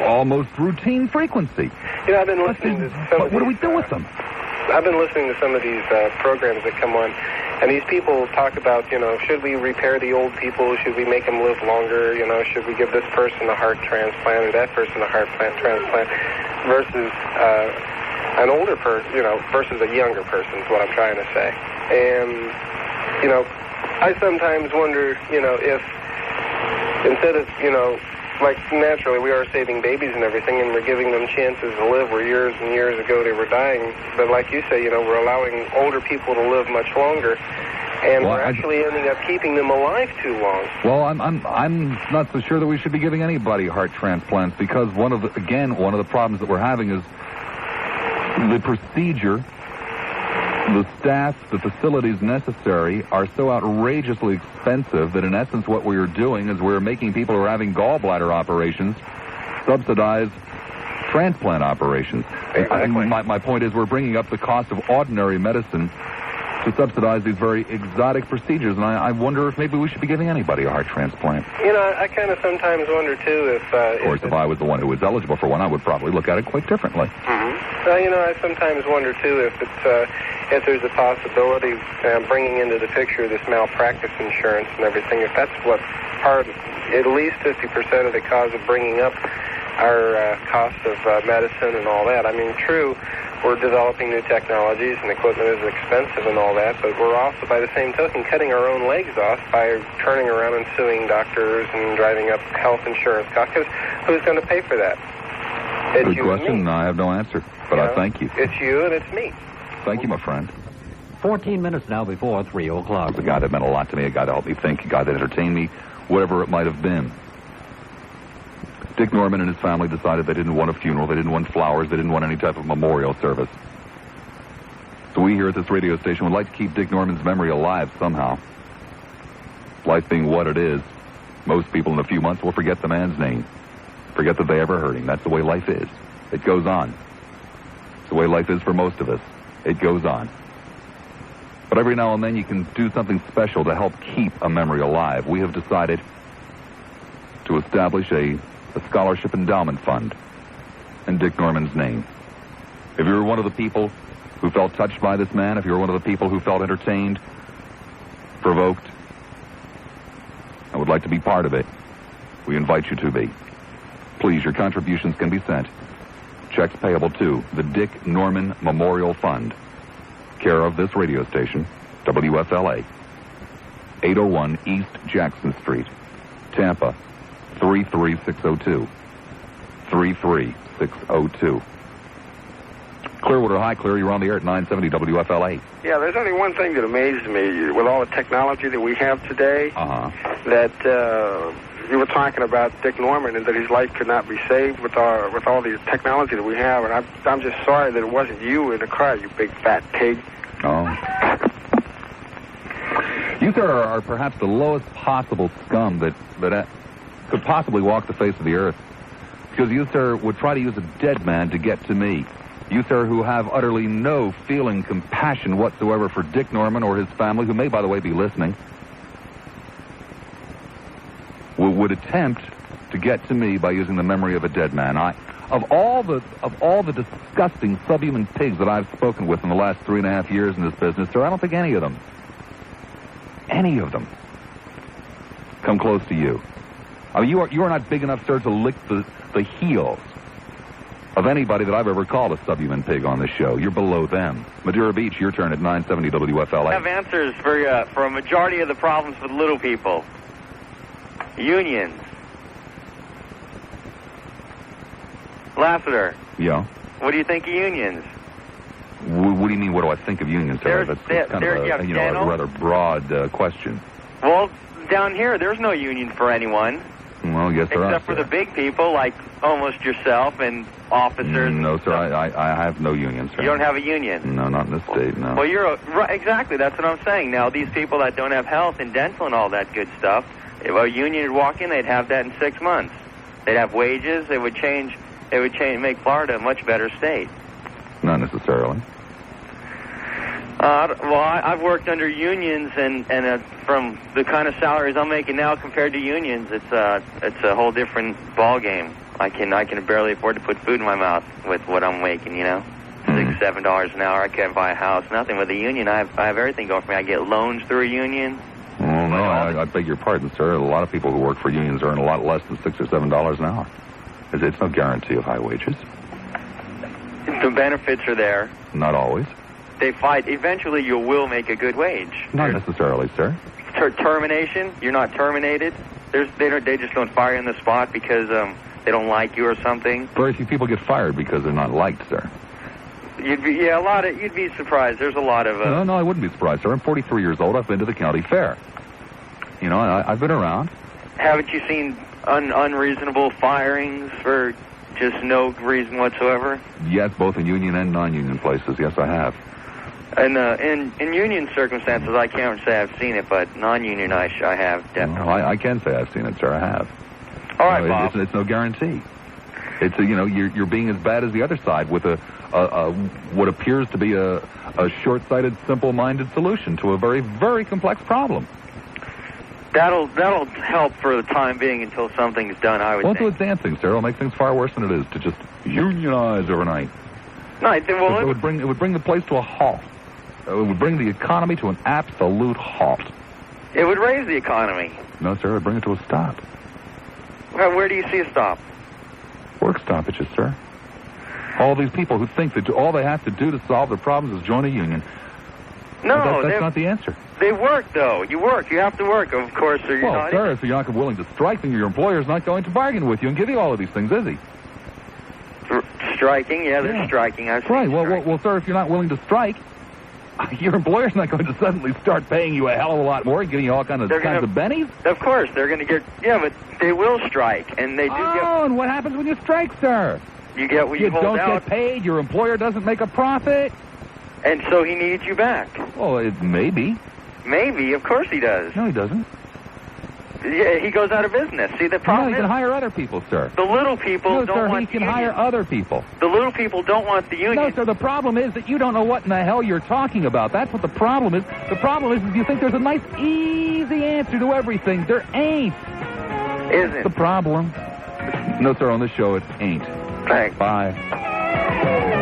almost routine frequency. I've been listening to some of what do we do with them? I've been listening to some of these programs that come on, and these people talk about, should we repair the old people? Should we make them live longer? Should we give this person a heart transplant or that person a heart transplant versus an older person, versus a younger person is what I'm trying to say. And, I sometimes wonder, if instead of, like, naturally, we are saving babies and everything, and we're giving them chances to live where years and years ago they were dying. But like you say, we're allowing older people to live much longer, and we're actually ending up keeping them alive too long. Well, I'm not so sure that we should be giving anybody heart transplants, because one of the problems that we're having is the procedure, the staff, the facilities necessary are so outrageously expensive that in essence what we are doing is we're making people who are having gallbladder operations subsidize transplant operations. Exactly. My point is we're bringing up the cost of ordinary medicine to subsidize these very exotic procedures, and I wonder if maybe we should be giving anybody a heart transplant. I kind of sometimes wonder, too, if... of course, if I was the one who was eligible for one, I would probably look at it quite differently. I sometimes wonder, too, if there's a possibility bringing into the picture this malpractice insurance and everything, if that's what at least 50% of the cause of bringing up our cost of medicine and all that. I mean, true, we're developing new technologies and equipment is expensive and all that, but we're also, by the same token, cutting our own legs off by turning around and suing doctors and driving up health insurance costs. 'Cause who's going to pay for that? It's Good question. I have no answer, but I thank you. It's you and it's me. Thank you, my friend. 14 minutes now before 3 o'clock. A guy that meant a lot to me, a guy that helped me think, a guy that entertained me, whatever it might have been. Dick Norman and his family decided they didn't want a funeral, they didn't want flowers, they didn't want any type of memorial service. So we here at this radio station would like to keep Dick Norman's memory alive somehow. Life being what it is, most people in a few months will forget the man's name, forget that they ever heard him. That's the way life is. It goes on. It's the way life is for most of us. It goes on. But every now and then you can do something special to help keep a memory alive. We have decided to establish a scholarship endowment fund in Dick Norman's name. If you were one of the people who felt touched by this man, if you were one of the people who felt entertained, provoked, and would like to be part of it, we invite you to be. Please, your contributions can be sent. Checks payable to the Dick Norman Memorial Fund, care of this radio station, WFLA, 801 East Jackson Street, Tampa, 33602. 33602. Clearwater High, Clear, you're on the air at 970 WFLA. Yeah, there's only one thing that amazes me with all the technology that we have today, that you were talking about Dick Norman and that his life could not be saved with all the technology that we have, and I'm just sorry that it wasn't you in the car, you big fat pig. Oh. You, sir, are perhaps the lowest possible scum that could possibly walk the face of the earth. Because you, sir, would try to use a dead man to get to me. You, sir, who have utterly no feeling, compassion whatsoever for Dick Norman or his family, who may, by the way, be listening, would attempt to get to me by using the memory of a dead man. Of all the disgusting subhuman pigs that I've spoken with in the last 3.5 years in this business, sir, I don't think any of them come close to you. I mean, you are not big enough, sir, to lick the heels of anybody that I've ever called a subhuman pig on this show. You're below them. Madeira Beach, your turn at 970 WFLA. I have answers for a majority of the problems with little people. Unions. Lassiter. Yeah? What do you think of unions? What do you mean, what do I think of unions, sir? That's kind of a rather broad question. Well, down here, there's no union for anyone. Well, yes, there are. Except for the big people, like almost yourself and officers. No, sir, I have no union, sir. You don't have a union? No, not in this state, no. Well, right, exactly, that's what I'm saying. Now, these people that don't have health and dental and all that good stuff, if a union would walk in, they'd have that in 6 months. They'd have wages, it would make Florida a much better state. Not necessarily. Well, I've worked under unions, and from the kind of salaries I'm making now compared to unions, it's a whole different ball game. I can barely afford to put food in my mouth with what I'm making, $6, $7 an hour. I can't buy a house, nothing. With a union, I have everything going for me. I get loans through a union. Well, no, I beg your pardon, sir. A lot of people who work for unions earn a lot less than $6 or $7 an hour. It's no guarantee of high wages. The benefits are there. Not always. They fight. Eventually, you will make a good wage. Not necessarily, sir. Termination? You're not terminated? They just don't fire you on the spot because they don't like you or something. Very few people get fired because they're not liked, sir. You'd be surprised. There's a lot of... No, I wouldn't be surprised, sir. I'm 43 years old. I've been to the county fair. You know, I've been around. Haven't you seen unreasonable firings for just no reason whatsoever? Yes, both in union and non-union places. Yes, I have. And in union circumstances, I can't say I've seen it, but non-union, I have definitely. No, I can say I've seen it, sir. I have. All right, Bob. It's no guarantee. It's you're being as bad as the other side with a what appears to be a short-sighted, simple-minded solution to a very, very complex problem. That'll help for the time being until something's done, I would think. Won't do it dancing, sir. It'll make things far worse than it is to just unionize overnight. No, it would bring the place to a halt. It would bring the economy to an absolute halt. It would raise the economy. No, sir. It would bring it to a stop. Well, where do you see a stop? Work stoppages, sir. All these people who think that all they have to do to solve their problems is join a union. No, that's not the answer. They work, though. You work. You have to work, of course, or you're not. Well, sir, if you're not willing to strike, then your employer's not going to bargain with you and give you all of these things, is he? Striking? Yeah, they're striking. I've seen right. striking. Well, sir, if you're not willing to strike, your employer's not going to suddenly start paying you a hell of a lot more and giving you all kinds of bennies. Of course, they're going to get... Yeah, but they will strike, and they do get... Oh, and what happens when you strike, sir? You get what you hold out. You don't get paid, your employer doesn't make a profit. And so he needs you back. Well, maybe. Maybe, of course he does. No, he doesn't. Yeah, he goes out of business. See, the problem he can hire other people, sir. The little people don't want he can hire other people. The little people don't want the union. No, sir, the problem is that you don't know what in the hell you're talking about. That's what the problem is. The problem is you think there's a nice, easy answer to everything. There ain't. Isn't. The problem. No, sir, on this show it ain't. Thanks. Bye.